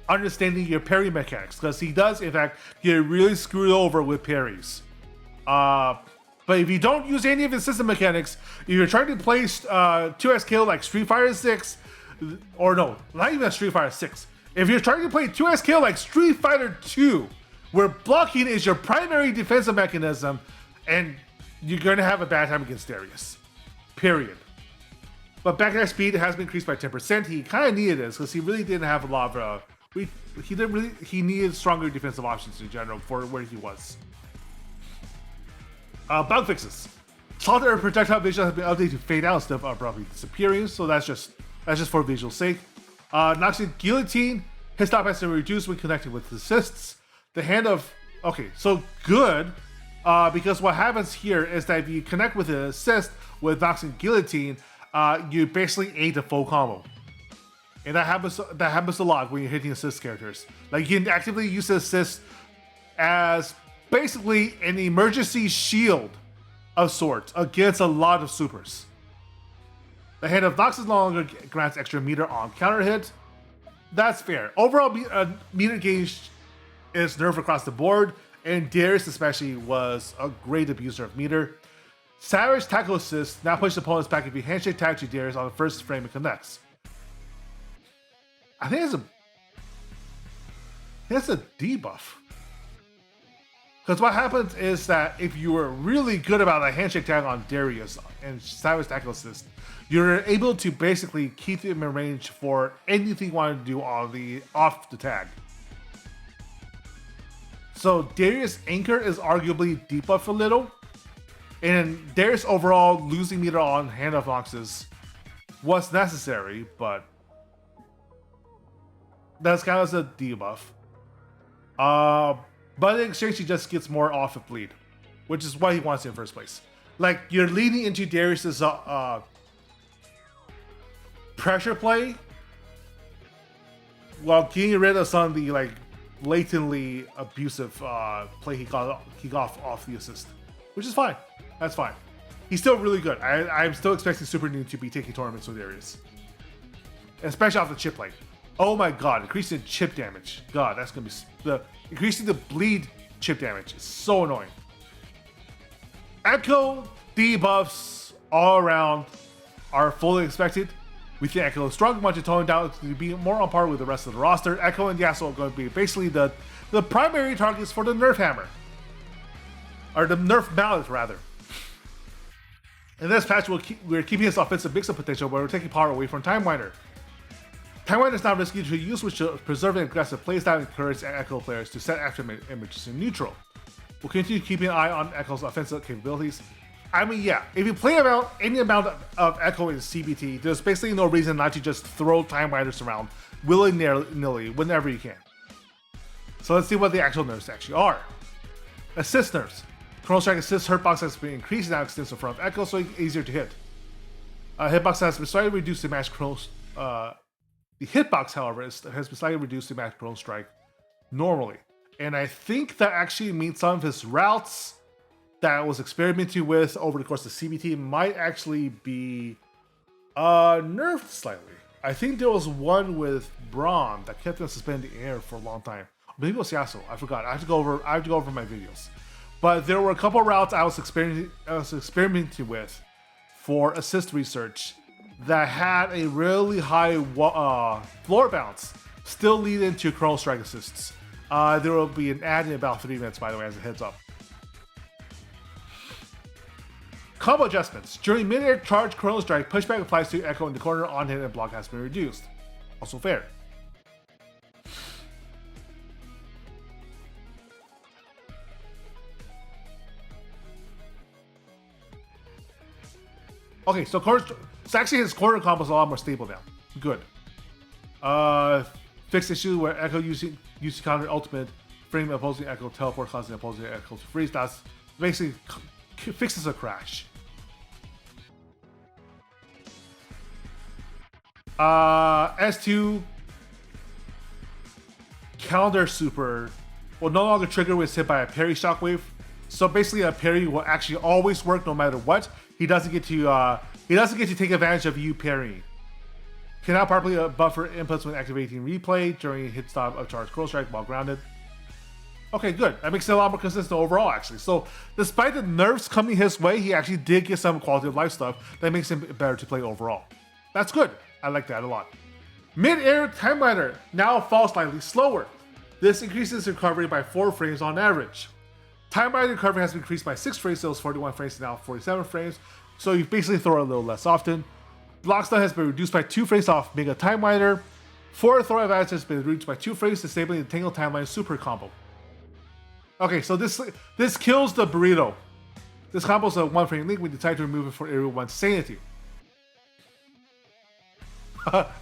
understanding your parry mechanics, because he does in fact get really screwed over with parries. But if you don't use any of his system mechanics, if you're trying to play 2SKO like Street Fighter 6, or no, not even Street Fighter 6. If you're trying to play 2SKO like Street Fighter 2, where blocking is your primary defensive mechanism, and you're going to have a bad time against Darius. Period. But backlash speed has been increased by 10%. He kind of needed this because he really didn't have a lot of he needed stronger defensive options in general for where he was. Bug fixes. Solid projectile vision has been updated to fade out instead of abruptly disappearing, so that's just for visual sake. Noxian Guillotine, his stop has been reduced when connected with assists. The hand of so good, because what happens here is that if you connect with an assist with Noxian Guillotine, you basically aid the full combo. And that happens a lot when you're hitting assist characters. Like, you can actively use the assist as basically an emergency shield of sorts against a lot of supers. The hand of Noxus no longer grants extra meter on counter hit. That's fair. Overall, meter gauge is nerfed across the board, and Darius especially was a great abuser of meter. Savage Tackle Assist now pushes opponents back if you handshake tag to Darius on the first frame it connects. I think it's a debuff. Because what happens is that if you were really good about a handshake tag on Darius and Savage Tackle Assist, you're able to basically keep him in range for anything you want to do on off the tag. So Darius Anchor is arguably debuffed a little, and Darius overall losing meter on Hand of Noxus was necessary, but that's kind of a debuff. But in exchange, he just gets more off of bleed, which is what he wants in the first place. Like, you're leading into Darius's pressure play while getting rid of some of the latently abusive play he got off the assist, which is fine. That's fine. He's still really good. I'm still expecting Super Noon to be taking tournaments with Darius, especially off the chip play. Oh my god, increasing chip damage. God, that's gonna be increasing the bleed chip damage is so annoying. Echo debuffs all around are fully expected. We think Echo is strong enough to tone down to be more on par with the rest of the roster. Echo and Yasuo are going to be basically the primary targets for the Nerf Hammer. Or the Nerf Mallet, rather. In this patch, we're keeping his offensive mix-up potential, but we're taking power away from Time Winder. Time Winder is not risky to use, which will preserve an aggressive playstyle and encourage Echo players to set after images in neutral. We'll continue keeping an eye on Echo's offensive capabilities. I mean, yeah, if you play any amount of Echo in CBT, there's basically no reason not to just throw Time Winders around willy-nilly whenever you can. So let's see what the actual nerfs actually are. Assist nerfs. Chrono Strike assist hitbox has been increased now extends in front of Echo, so it's easier to hit. Hitbox has been slightly reduced to match Chrono. The hitbox, however, has been slightly reduced to match Chrono Strike normally. And I think that actually means some of his routes that I was experimenting with over the course of CBT might actually be nerfed slightly. I think there was one with Braum that kept him suspended in the air for a long time. Maybe it was Yasuo. I forgot. I have to go over my videos. But there were a couple routes I was experimenting with for assist research that had a really high floor bounce, still leading to Chrono Strike assists. There will be an ad in about 3 minutes, by the way, as a heads up. Combo adjustments. During mid-air charge Chrono Strike, pushback applies to Echo in the corner, on hit and block has been reduced. Also fair. Okay, so actually his corner combo is a lot more stable now. Good. Fix issue where Echo using counter ultimate, frame opposing Echo, teleport causing opposing Echo to freeze. That's basically fixes a crash. S2 counter super will no longer trigger when it's hit by a parry shockwave. So basically, a parry will actually always work no matter what. He doesn't get to take advantage of you parrying. Cannot properly buffer inputs when activating replay during hit stop of charge cross strike while grounded. Okay, good. That makes it a lot more consistent overall, actually. So, despite the nerfs coming his way, he actually did get some quality of life stuff that makes him better to play overall. That's good. I like that a lot. Mid-air Time Miner now falls slightly slower. This increases recovery by 4 frames on average. Time Miner recovery has been increased by 6 frames, so it was 41 frames to now 47 frames. So you basically throw a little less often. Block stun has been reduced by 2 frames off Mega Time Miner. Forward throw advantage has been reduced by 2 frames, disabling the Tangle Timeline super combo. Okay, so this kills the burrito. This combo is a 1 frame link. We decide to remove it for everyone's sanity.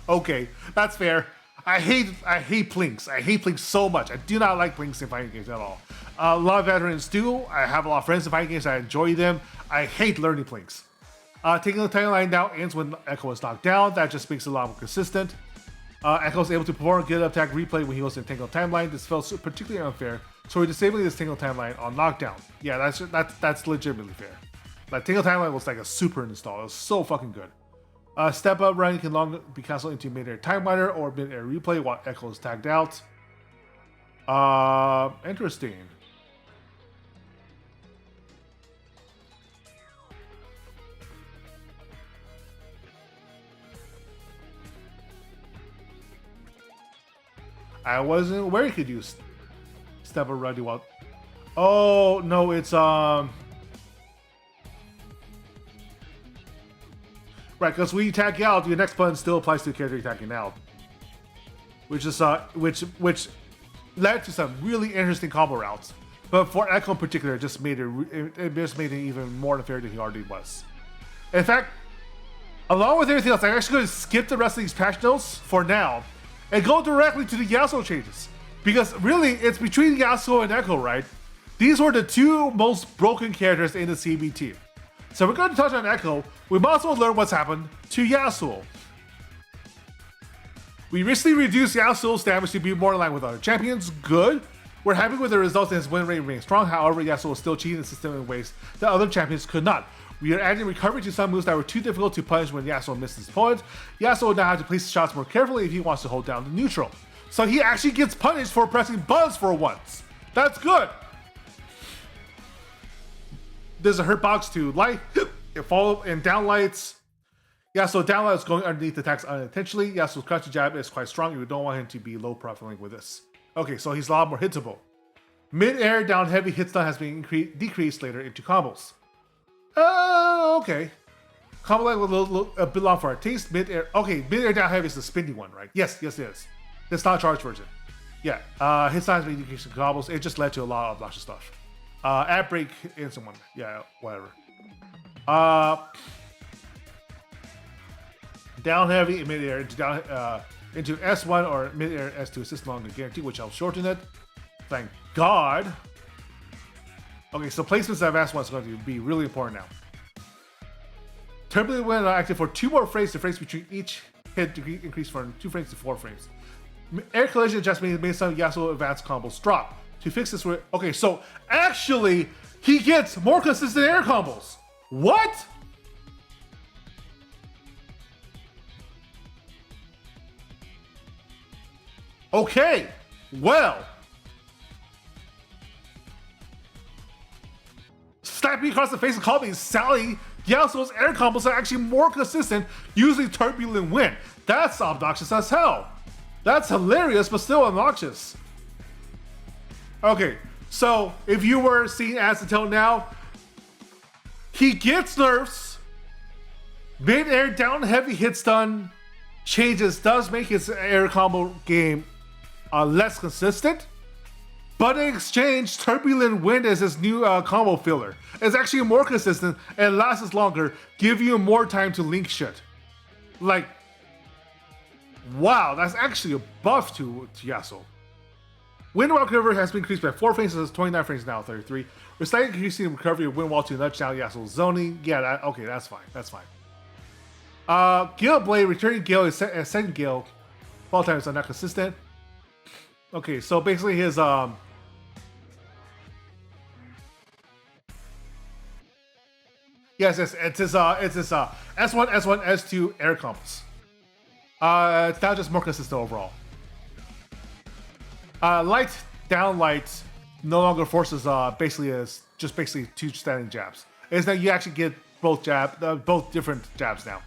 Okay, that's fair. I hate plinks. I hate plinks so much. I do not like plinks in fighting games at all. A lot of veterans do. I have a lot of friends in fighting games. I enjoy them. I hate learning plinks. Taking the timeline now ends when Echo is knocked down. That just makes it a lot more consistent. Echo is able to perform good attack replay when he goes in Tangle Timeline. This felt particularly unfair, so we're disabling this Tangle Timeline on knockdown. Yeah, that's legitimately fair. Like Tangle Timeline was like a super install. It was so fucking good. Step up running can long be cancelled into mid-air Time Miner or mid-air replay while Echo is tagged out. Interesting. I wasn't aware you could use step up running while. Oh no, it's Right, because when you tag out, your next button still applies to the character you're tagging out, which is which led to some really interesting combo routes. But for Echo in particular, it just made it even more unfair than he already was. In fact, along with everything else, I'm actually going to skip the rest of these patch notes for now and go directly to the Yasuo changes, because really it's between Yasuo and Echo, right? These were the 2 most broken characters in the CBT. So we're going to touch on Echo. We might as well learn what's happened to Yasuo. We recently reduced Yasuo's damage to be more in line with other champions. Good. We're happy with the results and his win rate remains strong. However, Yasuo is still cheating the system in ways that other champions could not. We are adding recovery to some moves that were too difficult to punish when Yasuo missed his opponent. Yasuo now has to place his shots more carefully if he wants to hold down the neutral. So he actually gets punished for pressing buttons for once. That's good. There's a hurt box to light, follow and down lights. Yasuo down light is going underneath attacks unintentionally. Yasuo's crouching jab is quite strong. You don't want him to be low profiling with this. Okay, so he's a lot more hittable. Mid-air down heavy hit stun has been decreased later into combos. Okay. Combo lag will a bit long for our taste. Mid-air, okay, mid-air down heavy is the spinny one, right? Yes, it is. It's not a charged version. Yeah, hit stun has been decreased in combos. It just led to a lot of obnoxious stuff. Ad break instant one. Yeah, whatever. Down heavy in mid-air into S1 or mid-air S2 assist longer guarantee, which I'll shorten it. Thank God. Okay, so placements of S1 is going to be really important now. Turbulent wind active for 2 more frames. The frames between each hit increase from 2 frames to 4 frames. Air collision adjustment made some Yasuo advanced combos drop. To fix this, okay, so actually he gets more consistent air combos. What? Okay, well. Slap me across the face and call me Sally. Yasuo's air combos are actually more consistent using turbulent wind. That's obnoxious as hell. That's hilarious, but still obnoxious. Okay, so if you were seeing ads until now, he gets nerfs. Mid-air down heavy hit stun changes does make his air combo game less consistent. But in exchange, turbulent wind is his new combo filler. It's actually more consistent and lasts longer, give you more time to link shit. Like, Wow, that's actually a buff to Yasuo. Wind Walk recovery has been increased by 4 frames, so it's 29 frames now, 33. We're slightly increasing the recovery of Wind Wall to nudge down Yasuo's zoning. Yeah, okay, that's fine. That's fine. Gale Blade, returning Gale is second Gale. Fall times are not consistent. Okay, so basically his yes, it's his S1, S1, S2 air combos. It's now just more consistent overall. Light down light no longer forces basically 2 standing jabs. It's that you actually get both different jabs now.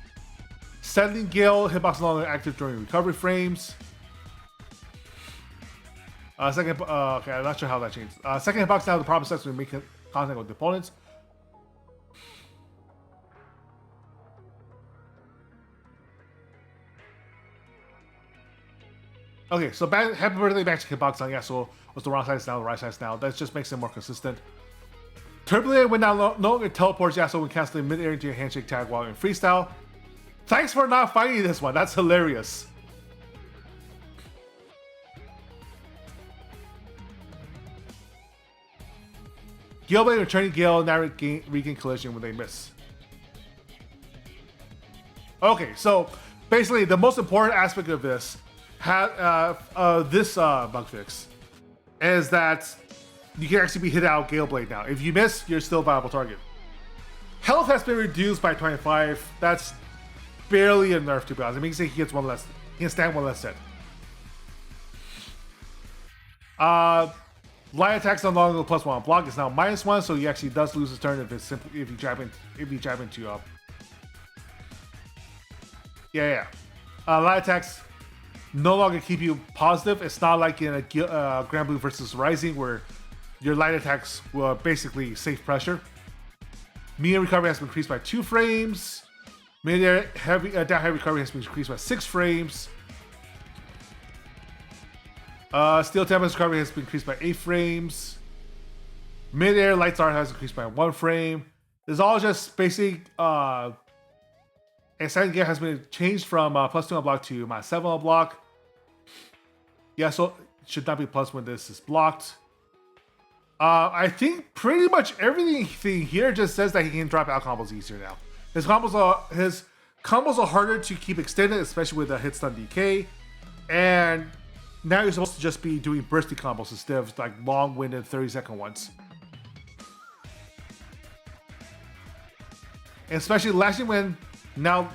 Sending Gale, hitbox no longer active during recovery frames. Okay, I'm not sure how that changed. Second hitbox now the problem sets when making contact with opponents. Okay, so happy birthday magic hitbox on Yasuo was the wrong side now, the right side now. That just makes it more consistent. Turbulent when now no longer teleports Yasuo when canceling mid-air into your handshake tag while in freestyle. Thanks for not fighting this one, that's hilarious. Gale Blade returning Gale now regain collision when they miss. Okay, so basically the most important aspect of this bug fix is that you can actually be hit out Gale Blade now. If you miss, you're still a viable target. Health has been reduced by 25. That's barely a nerf to be honest. It means he gets one less. He can stand one less hit. Light attacks no longer +1 on block. It's now -1, so he actually does lose his turn if you jab into light attacks no longer keep you positive. It's not like in a Grand Blue versus Rising where your light attacks will basically safe pressure. Medium recovery has been increased by 2 frames. Mid-air down heavy recovery has been increased by 6 frames. Steel Tempest recovery has been increased by 8 frames. Mid-air light start has increased by 1 frame. This is all just basic. And second gear has been changed from +2 on block to -7 on block. Yeah, so it should not be plus when this is blocked. I think pretty much everything here just says that he can drop out combos easier now. His combos are harder to keep extended, especially with the hit stun DK. And now you're supposed to just be doing bursty combos instead of like long-winded 30-second ones. And especially lashing when now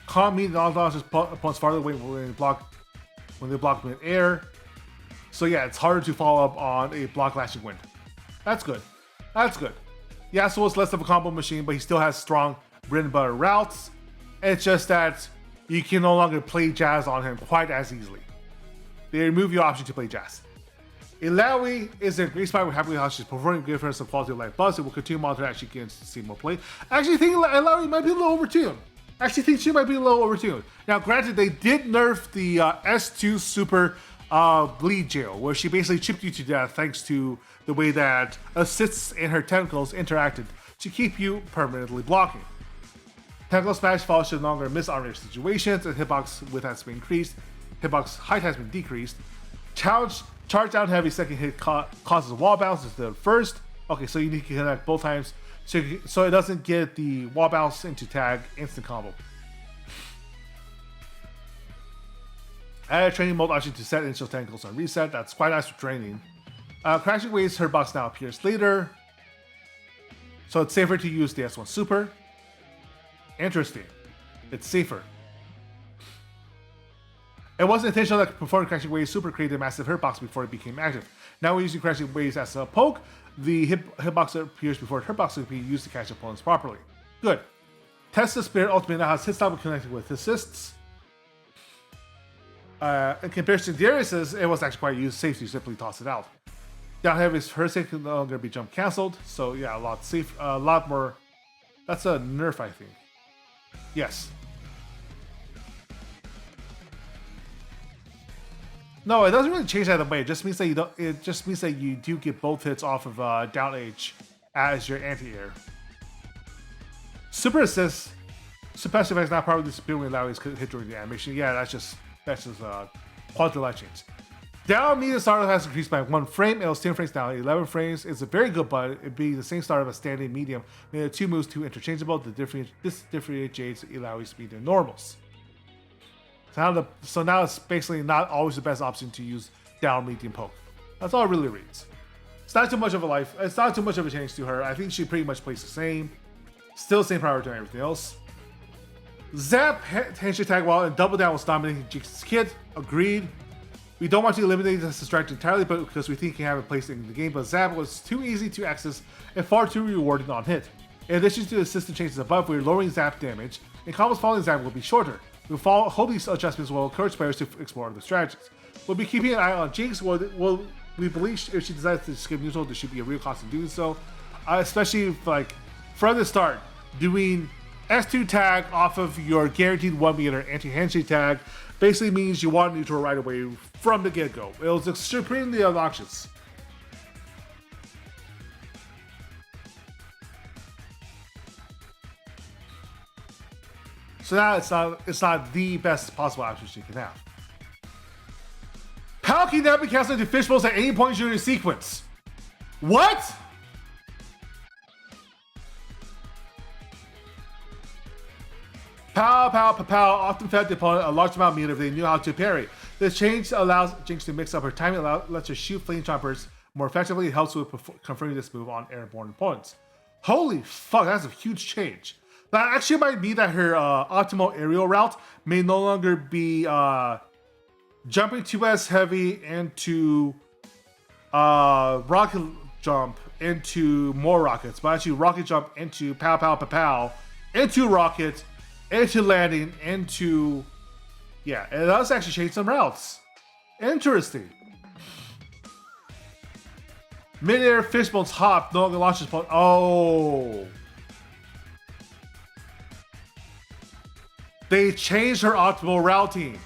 calm means all dodges opponents farther away when they block mid-air. So yeah, it's harder to follow up on a block lashing wind. That's good. That's good. Yasuo is less of a combo machine, but he still has strong bread and butter routes. It's just that you can no longer play jazz on him quite as easily. They remove your option to play jazz. Ilaoi is a great spot with happily how she's performing good for some quality of life buzz. It will continue to monitor as she gets to see more play. I actually think Ilaoi might be a little overtuned. Now, granted, they did nerf the S2 Super Bleed Jail, where she basically chipped you to death thanks to the way that assists and her tentacles interacted to keep you permanently blocking. Tentacle Smash Fall should no longer miss on rare situations, and hitbox width has been increased. Hitbox height has been decreased. Charge down heavy second hit causes wall bounce instead of first. Okay, so you need to connect both times so it doesn't get the wall bounce into tag instant combo. Add a training mode option to set initial tentacles on reset. That's quite nice for training. Crashing Waves hitbox now appears later, so it's safer to use the S1 Super. Interesting. It's safer. It wasn't intentional that performing Crashing Waves Super created a massive hitbox before it became active. Now we're using Crashing Waves as a poke. The hitbox appears before the hitbox can be used to catch opponents properly. Good. Test the Spirit Ultimate now has hit stop connected with assists. In comparison to Darius's, it was actually quite safe to simply toss it out. Down heavy's first hit can no longer be jump cancelled, so yeah, a lot more. That's a nerf, I think. Yes. No, it doesn't really change either way. It just means that you don't. It just means that you do get both hits off of down H as your anti-air. Super assist. Suppressive is not probably disappearing when Ilaoi's hit during the animation. Yeah, that's just That's just quality of life change. Down medium startup has increased by 1 frame. It was 10 frames down, 11 frames. It's a very good, but it being the same startup as standing medium made the 2 moves too interchangeable. This differentiates Ilaoi speed and normals. So now it's basically not always the best option to use down medium poke. That's all it really reads. It's not too much of a change to her. I think she pretty much plays the same. Still the same priority to everything else. Zap handshake tag while and double down was dominating Jinx's kit. Agreed. We don't want to eliminate this distraction entirely, but because we think he can have a place in the game, but Zap was too easy to access and far too rewarding on hit. In addition to the system changes above, we're lowering Zap damage, and combos following Zap will be shorter. Hope these adjustments will encourage players to explore other strategies. We'll be keeping an eye on Jinx. We believe if she decides to skip neutral, there should be a real cost in doing so. Especially if, like, from the start, doing S2 tag off of your guaranteed 1 meter anti-handshake tag basically means you want neutral right away from the get-go. It was extremely obnoxious. So now it's not the best possible option she can have. How can that be cast into fishbowls at any point during the sequence? What? Pow, pow, pow, pow often fed the opponent a large amount of meter if they knew how to parry. This change allows Jinx to mix up her timing, lets her shoot flame choppers more effectively. It helps with confirming this move on airborne opponents. Holy fuck, that's a huge change. That actually might mean that her optimal aerial route may no longer be jumping 2S heavy into rocket jump into more rockets, but actually rocket jump into pow, pow, pow, pow, into rocket, into landing, into... Yeah, it does actually change some routes. Interesting. Mid-air fishbones hop, no longer launches point. Oh. They changed her optimal routing.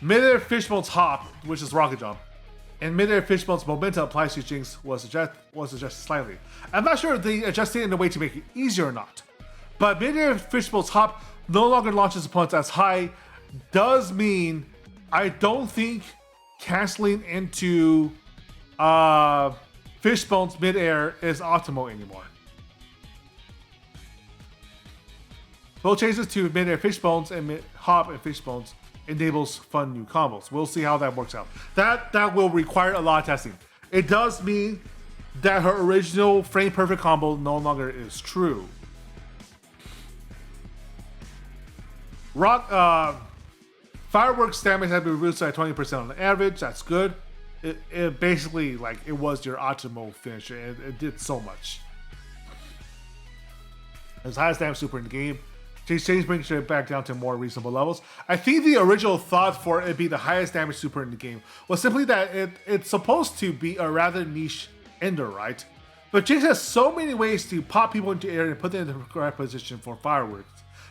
Mid-air fishbones hop, which is rocket jump, and mid-air fishbones momentum applies to Jinx was adjusted slightly. I'm not sure if they adjusted it in a way to make it easier or not. But mid-air fishbones hop no longer launches opponents as high does mean I don't think canceling into fishbones mid-air is optimal anymore. Both changes to mid-air fishbones and hop and fishbones enables fun new combos. We'll see how that works out. That will require a lot of testing. It does mean that her original frame perfect combo no longer is true. Fireworks damage has been reduced by 20% on the average. That's good. It basically, like, it was your optimal finisher. It did so much. It was the highest damage super in the game. Change brings it back down to more reasonable levels. I think the original thought for it being the highest damage super in the game was simply that it's supposed to be a rather niche ender, right? But Jinx has so many ways to pop people into air and put them in the correct position for fireworks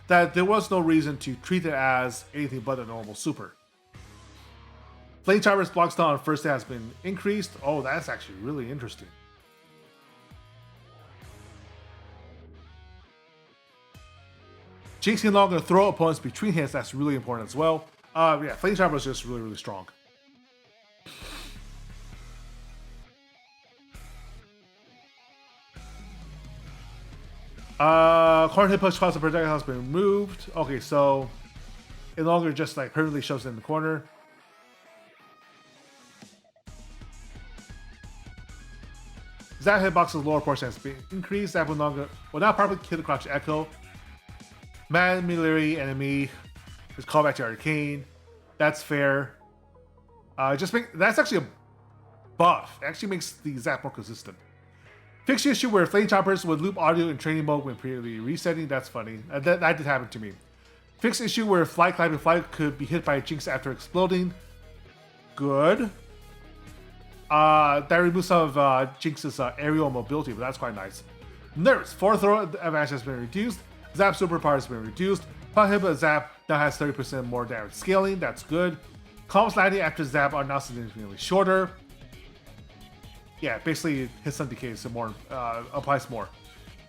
that there was no reason to treat it as anything but a normal super. Flame Charmer's block stun on first hit has been increased. Oh, that's actually really interesting. Jinx can no longer throw opponents between hits. That's really important as well. Yeah, Flame Charmer is just really, really strong. Corn hit push cost of projectile has been removed. Okay, so it no longer just like permanently shows it in the corner. Zap hitbox's lower portion has been increased. Zap will now probably kill the crouch echo. Man, melee enemy is called back to arcane. That's fair. That's actually a buff. It actually makes the zap more consistent. Fix the issue where flame choppers would loop audio in training mode when previously resetting. That's funny. That did happen to me. Fix the issue where fly climbing fly could be hit by a Jinx after exploding. Good. That removes some of Jinx's aerial mobility, but that's quite nice. Nerfs. Fourth throw advantage has been reduced. Zap superpower has been reduced. Pop hit, but Zap now has 30% more damage scaling. That's good. Combos landing after Zap are now significantly shorter. Yeah, basically hit some decay, so more applies more.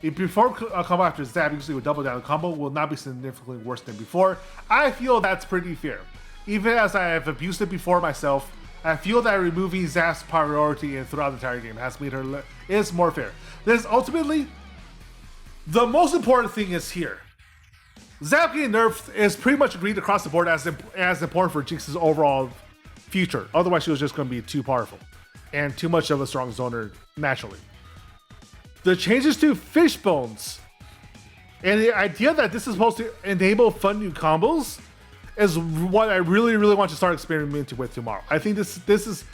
If before combo after zap, usually with double down combo will not be significantly worse than before. I feel that's pretty fair. Even as I have abused it before myself, I feel that removing Zap's priority in throughout the entire game has made her is more fair. This ultimately, the most important thing is here. Zap getting nerfed is pretty much agreed across the board as important for Jinx's overall future. Otherwise, she was just going to be too powerful and too much of a strong zoner naturally. The changes to Fishbones and the idea that this is supposed to enable fun new combos is what I really, really want to start experimenting with tomorrow. I think this is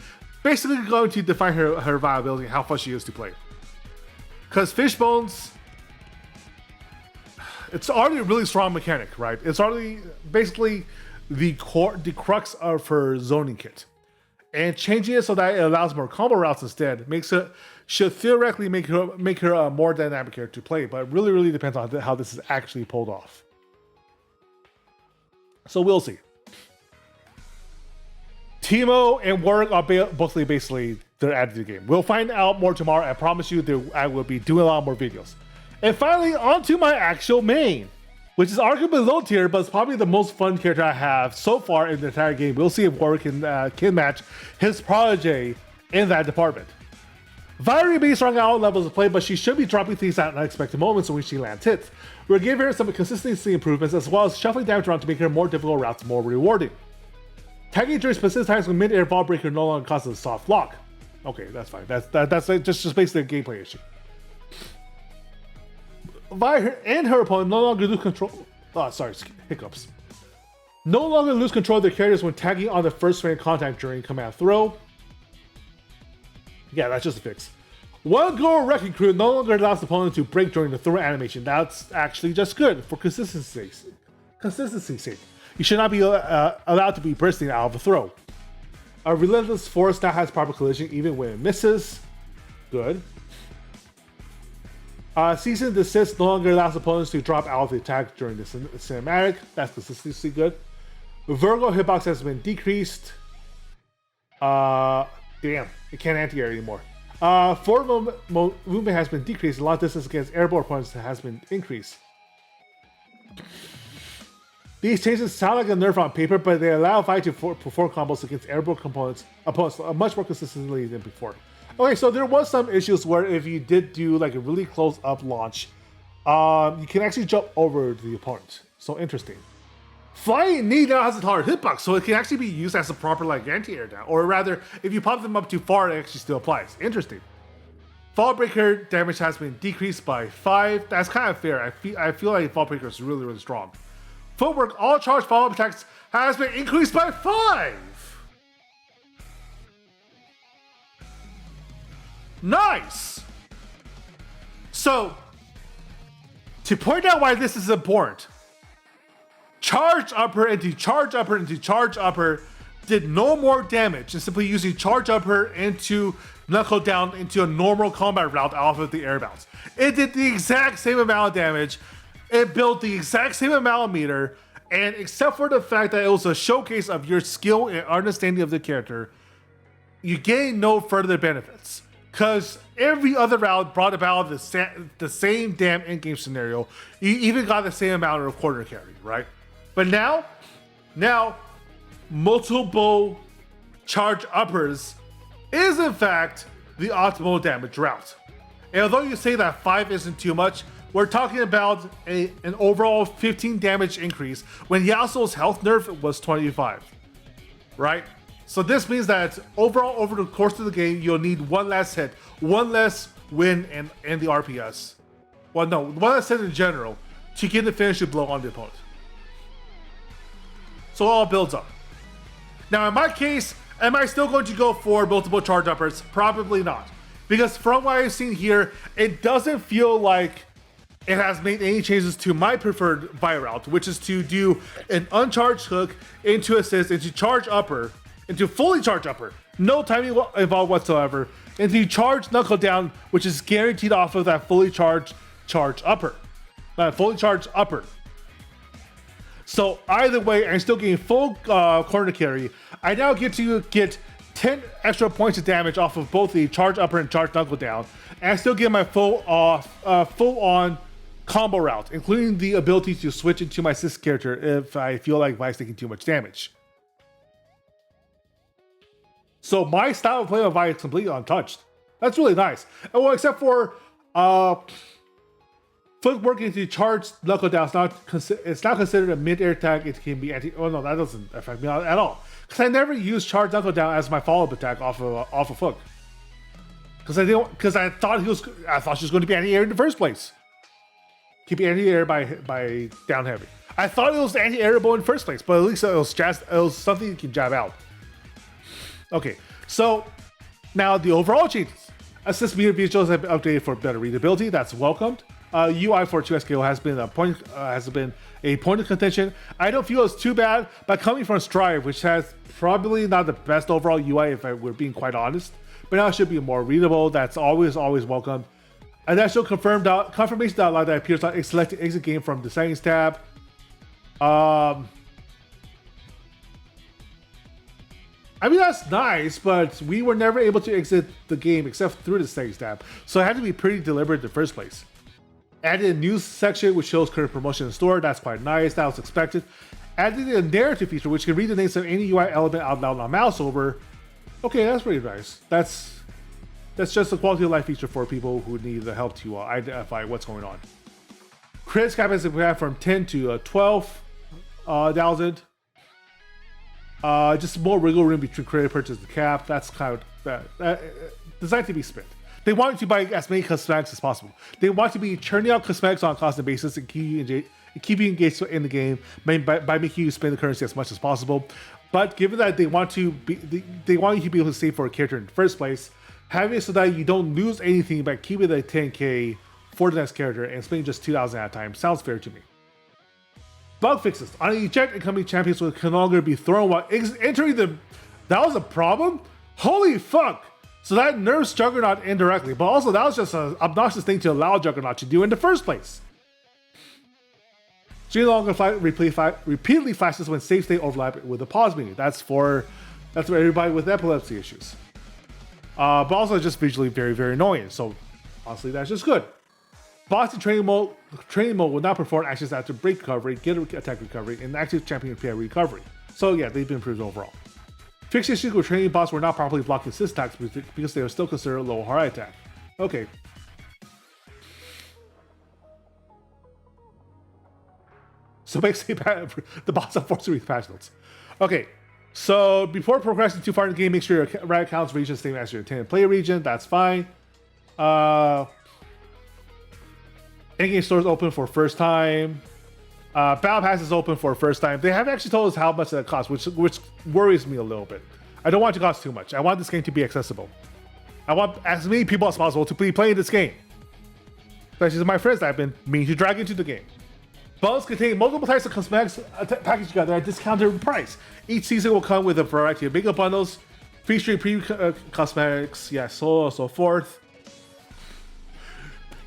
basically going to define her viability and how fun she is to play. Because Fishbones, it's already a really strong mechanic, right? It's already basically the crux of her zoning kit. And changing it so that it allows more combo routes instead should theoretically make her a more dynamic character to play, but it really, really depends on how this is actually pulled off. So we'll see. Teemo and Warwick are basically they're added to the game. We'll find out more tomorrow. I promise you I will be doing a lot more videos. And finally, on to my actual main, which is arguably low tier, but it's probably the most fun character I have so far in the entire game. We'll see if Warwick can match his protege in that department. Valerie may be strong at all levels of play, but she should be dropping things at unexpected moments when she lands hits. We're giving her some consistency improvements as well as shuffling damage around to make her more difficult routes more rewarding. Tagging during specific times when mid-air ball breaker no longer causes a soft lock. Okay, that's fine. That's just basically a gameplay issue. Valerie and her opponent no longer lose control. Oh, sorry, hiccups. No longer lose control of their characters when tagging on the first frame contact during command throw. Yeah, that's just a fix. One Girl Wrecking Crew no longer allows the opponent to break during the throw animation. That's actually just good for consistency's sake. You should not be allowed to be bursting out of a throw. A Relentless Force now has proper collision even when it misses. Good. Cease and Desist no longer allows opponents to drop out of the attack during the cinematic. That's consistency good. Virgo hitbox has been decreased. Damn, it can't anti-air anymore. Forward movement has been decreased. A lot of distance against airborne opponents has been increased. These changes sound like a nerf on paper, but they allow Vi to perform combos against airborne opponents much more consistently than before. Okay, so there was some issues where if you did do like a really close up launch, you can actually jump over the opponent. So interesting. Flying Knee now has a taller hitbox, so it can actually be used as a proper like anti-air now. Or rather, if you pop them up too far, it actually still applies. Interesting. Fall Breaker damage has been decreased by 5. That's kind of fair. I feel like Fall Breaker is really, really strong. Footwork, all charge follow-up attacks has been increased by 5. Nice! So, to point out why this is important, charge upper into charge upper into charge upper did no more damage than simply using charge upper into knuckle down into a normal combat route off of the air bounce. It did the exact same amount of damage. It built the exact same amount of meter, and except for the fact that it was a showcase of your skill and understanding of the character, you gain no further benefits. Because every other route brought about the same damn in-game scenario. You even got the same amount of corner carry, right? But now, multiple charge uppers is in fact the optimal damage route. And although you say that 5 isn't too much, we're talking about an overall 15 damage increase when Yasuo's health nerf was 25, right? So this means that overall, over the course of the game, you'll need one less hit, one less win in the RPS. Well, no, one less hit in general to get the finishing blow on the opponent. So it all builds up. Now, in my case, am I still going to go for multiple charge uppers? Probably not. Because from what I've seen here, it doesn't feel like it has made any changes to my preferred Vi route, which is to do an uncharged hook into assist, into charge upper, into fully charge upper, no timing involved whatsoever, into charge knuckle down, which is guaranteed off of that fully charged charge upper. Fully charged upper. So either way, I'm still getting full corner carry. I now get to get 10 extra points of damage off of both the charge upper and charge knuckle down, and I still get my full on combo route, including the ability to switch into my assist character if I feel like Vi's taking too much damage. So my style of play of Vi is completely untouched. That's really nice. Well, except for footwork into charge knuckle down. It's not considered a mid-air attack. It can be anti. Oh no, that doesn't affect me at all. Because I never used charge knuckle down as my follow-up attack off of Fook. Because I thought she was going to be anti-air in the first place. Keep anti-air by down heavy. I thought it was anti-airable in the first place, but at least it was something you can jab out. Okay, so now the overall changes. Assist meter visuals have been updated for better readability. That's welcomed. UI for 2SKO has been a point of contention. I don't feel it's too bad, but coming from Strive, which has probably not the best overall UI if we're being quite honest, but now it should be more readable. That's always welcome. And that should confirmation that appears on selected exit game from the settings tab. I mean, that's nice, but we were never able to exit the game except through the settings tab. So it had to be pretty deliberate in the first place. Added a news section which shows current promotion in store. That's quite nice. That was expected. Added a narrative feature which can read the names of any UI element out loud on mouse over. Okay, that's pretty nice. That's just a quality of life feature for people who need the help to identify what's going on. Credits cap has been from 10 to 12,000. Just more wiggle room between credit purchase and cap. That's kind of designed to be spent. They want you to buy as many cosmetics as possible. They want to be churning out cosmetics on a constant basis and keep you engaged in the game by making you spend the currency as much as possible. But given that they want you to be able to save for a character in the first place, having it so that you don't lose anything by keeping the 10k for the next character and spending just 2,000 at a time sounds fair to me. Bug fixes. On eject, incoming champions will no longer be thrown while entering the... That was a problem? Holy fuck! So that nerfs Juggernaut indirectly, but also that was just an obnoxious thing to allow Juggernaut to do in the first place. She no longer repeatedly flashes when save state overlap with the pause menu. That's for everybody with epilepsy issues. But also just visually very, very annoying. So honestly, that's just good. Boss in training mode will not perform actions after break recovery, get attack recovery, and active champion PI recovery. So yeah, they've been improved overall. Fixed issues with training bots were not properly blocking assist attacks because they are still considered low hard attack. Okay. So basically, the bots are forced to read patch notes. Okay, so before progressing too far in the game, make sure your Riot accounts region is the same as your intended player region. That's fine. In-game stores open for first time. Battle Pass is open for first time. They haven't actually told us how much that costs, which worries me a little bit. I don't want it to cost too much. I want this game to be accessible. I want as many people as possible to be playing this game. Especially my friends that I've been meaning to drag into the game. Bundles contain multiple types of cosmetics packaged together at a discounted price. Each season will come with a variety of mega bundles, featuring premium cosmetics, so forth.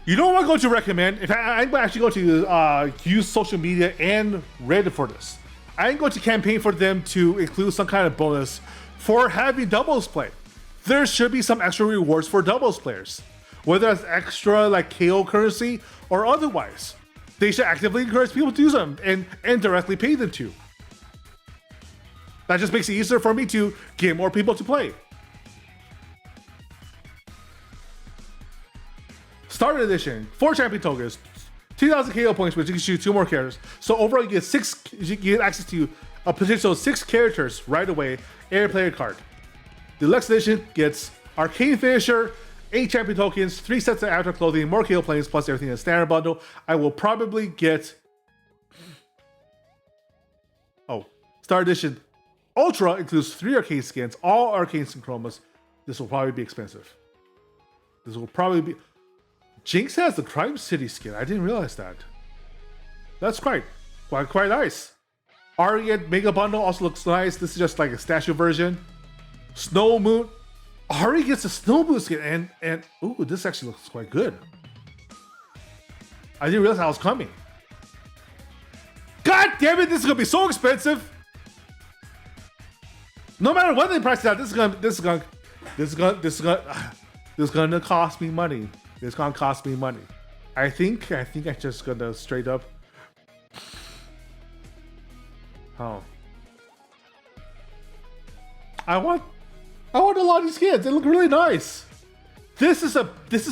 You know what I'm going to recommend? If I'm actually going to use social media and Reddit for this. I'm going to campaign for them to include some kind of bonus for having doubles play. There should be some extra rewards for doubles players, whether it's extra like KO currency or otherwise. They should actively encourage people to do them and directly pay them to. That just makes it easier for me to get more people to play. Starter Edition, 4 champion tokens, 2,000 KO points, which gives you 2 more characters. So overall, you get access to a potential 6 characters right away, and a player card. Deluxe Edition gets Arcane Finisher, 8 champion tokens, 3 sets of avatar clothing, more KO planes, plus everything in the standard bundle. I will probably get... Star Edition Ultra includes 3 arcane skins, all arcane synchromas. This will probably be expensive. This will probably be... Jinx has the Crime City skin. I didn't realize that. That's quite nice. Ari Mega Bundle also looks nice. This is just like a statue version. Snow Moon. Ari gets a Snow Moon skin, and ooh, this actually looks quite good. I didn't realize that was coming. God damn it, this is gonna be so expensive. No matter what they price it out, this is gonna cost me money. It's gonna cost me money. I think I'm just gonna straight up. Oh. I want a lot of these skins. They look really nice. This is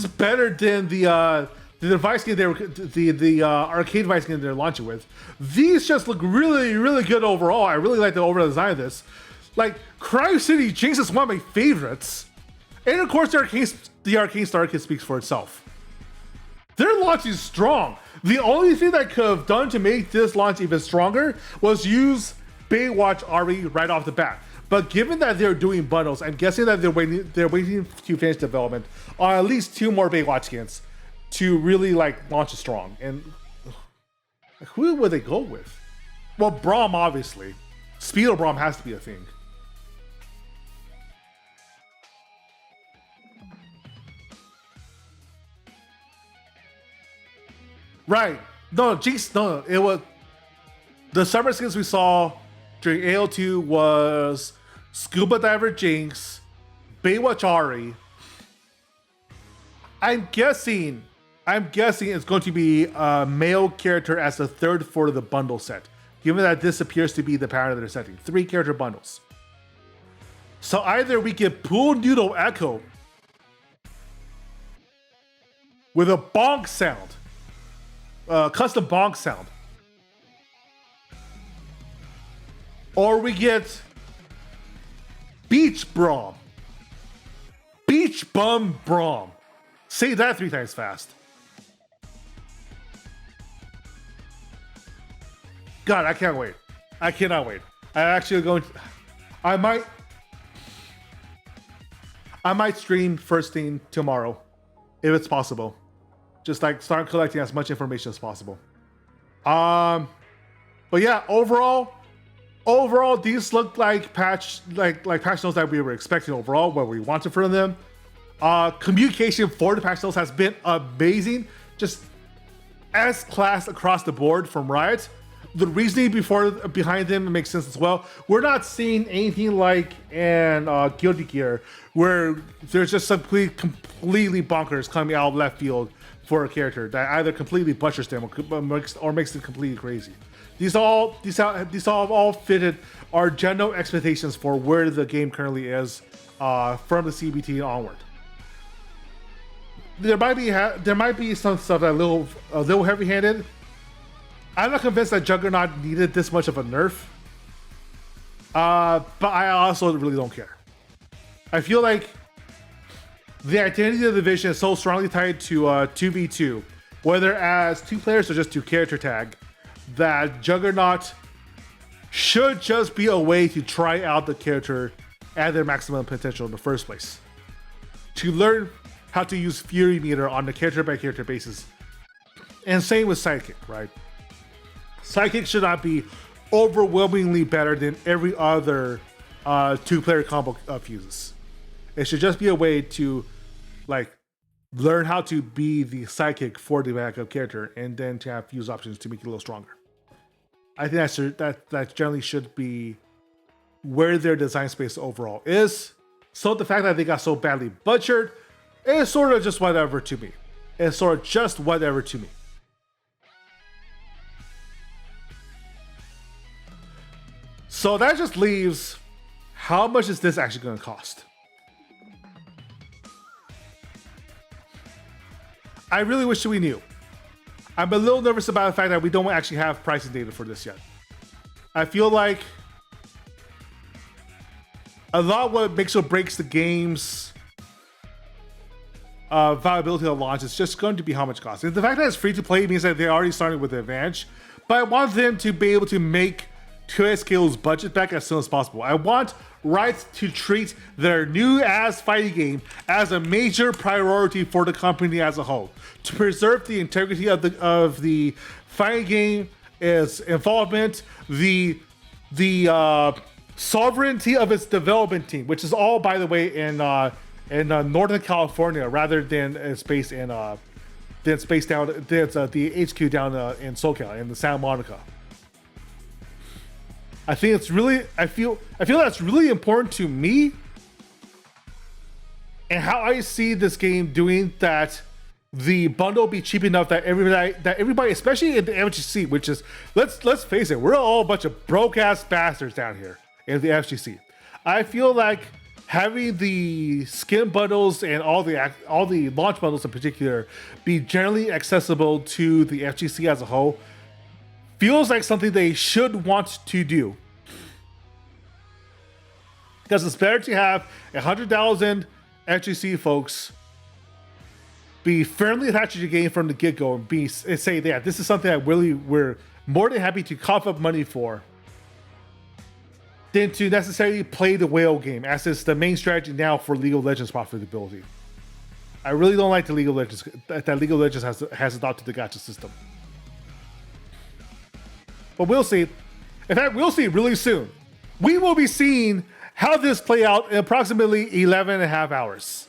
better than the device game the arcade device game they're launching with. These just look really good overall. I really like the overall design of this. Like Cryo City Jinx is one of my favorites, and of course the arcade Star Kit speaks for itself. Their launch is strong. The only thing that could have done to make this launch even stronger was use Baywatch Ari right off the bat. But given that they're doing bundles, I'm guessing that they're waiting to finish development on at least 2 more Baywatch skins to really like launch it strong. And who would they go with? Well, Braum obviously. Speedo Braum has to be a thing. Right. No, Jinx, no, it was the summer skins we saw during AO2 was Scuba Diver Jinx, Baywatch Ari. I'm guessing it's going to be a male character as the third for the bundle set, given that this appears to be the pattern that they're setting. 3 character bundles. So either we get Pool Noodle Echo with a bonk sound, custom bonk sound, or we get Beach Braum. Beach Bum Braum. Say that 3 times fast. God, I can't wait. I cannot wait. I might stream first thing tomorrow, if it's possible. Just like start collecting as much information as possible. But yeah, overall, these look like patch notes that we were expecting overall, what we wanted from them. Communication for the patch notes has been amazing, just as class across the board from Riot. The reasoning behind them makes sense as well. We're not seeing anything like in Guilty Gear, where there's just some completely bonkers coming out of left field for a character that either completely butchers them or makes them completely crazy. These all fitted our general expectations for where the game currently is from the CBT onward. There might be some stuff that a little heavy-handed. I'm not convinced that Juggernaut needed this much of a nerf, but I also really don't care. I feel like the identity of the division is so strongly tied to 2v2, whether as 2 players or just 2 character tag, that Juggernaut should just be a way to try out the character at their maximum potential in the first place. To learn how to use Fury Meter on a character by character basis. And same with Sidekick, right? Sidekick should not be overwhelmingly better than every other 2-player combo fuses. It should just be a way to like learn how to be the sidekick for the backup character, and then to have fuse options to make it a little stronger. I think that generally should be where their design space overall is. So the fact that they got so badly butchered is sort of just whatever to me. It's sort of just whatever to me. So that just leaves, how much is this actually going to cost? I really wish we knew. I'm a little nervous about the fact that we don't actually have pricing data for this yet. I feel like a lot of what makes or breaks the game's viability of launch is just going to be how much it costs. And the fact that it's free to play means that they're already starting with an advantage, but I want them to be able to make 2SK's budget back as soon as possible. I want Riot to treat their new ass fighting game as a major priority for the company as a whole. To preserve the integrity of the fighting game, its involvement, the sovereignty of its development team, which is all, by the way, in Northern California rather than it's based in the HQ down in SoCal in the Santa Monica. I think it's really, I feel that's really important to me and how I see this game doing that. The bundle be cheap enough that everybody, especially in the FGC, which is, let's face it, we're all a bunch of broke ass bastards down here in the FGC. I feel like having the skin bundles and all the launch bundles in particular be generally accessible to the FGC as a whole feels like something they should want to do. Because it's better to have 100,000 FGC folks be firmly attached to your game from the get-go and say, yeah, this is something that really we're more than happy to cough up money for, than to necessarily play the whale game as is the main strategy now for League of Legends profitability. I really don't like the League of Legends that League of Legends has adopted the gacha system. But we'll see. In fact, we'll see really soon. We will be seeing how this play out in approximately 11 and a half hours.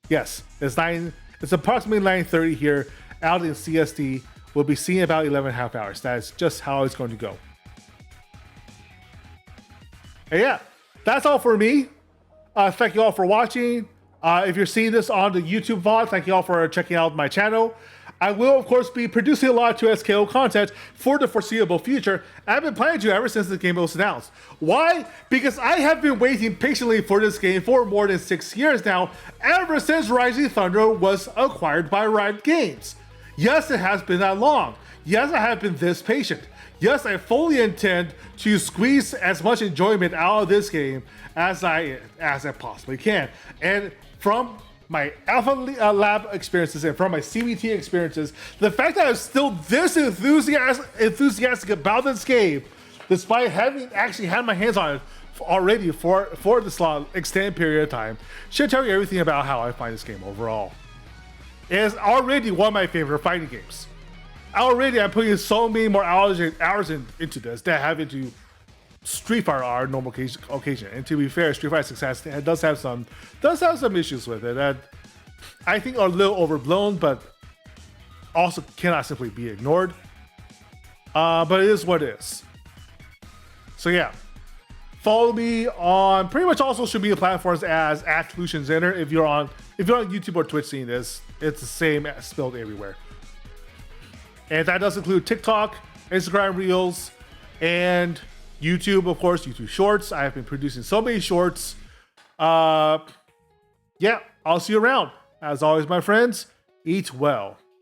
Yes, it's approximately 9:30 here out in CST. We'll be seeing about 11 and a half hours. That is just how it's going to go. And yeah, that's all for me. Thank you all for watching. If you're seeing this on the YouTube VOD, thank you all for checking out my channel. I will, of course, be producing a lot of 2SKO content for the foreseeable future. I've been planning to ever since the game was announced. Why? Because I have been waiting patiently for this game for more than 6 years now, ever since Rising Thunder was acquired by Riot Games. Yes, it has been that long. Yes, I have been this patient. Yes, I fully intend to squeeze as much enjoyment out of this game as I possibly can. And from my Alpha Lab experiences and from my CBT experiences, the fact that I'm still this enthusiastic about this game, despite having actually had my hands on it already for this long extended period of time, should tell you everything about how I find this game overall. It is already one of my favorite fighting games. Already, I'm putting so many more hours into this than I have into Street Fighter R normal occasion. And to be fair, Street Fighter 6 does have some issues with it that I think are a little overblown, but also cannot simply be ignored. But it is what it is. So yeah, follow me on pretty much all social media platforms as @FlutionZenner. If you're on YouTube or Twitch seeing this, it's the same spelled everywhere. And that does include TikTok, Instagram Reels, and YouTube, of course, YouTube Shorts. I have been producing so many shorts. Yeah, I'll see you around. As always, my friends, eat well.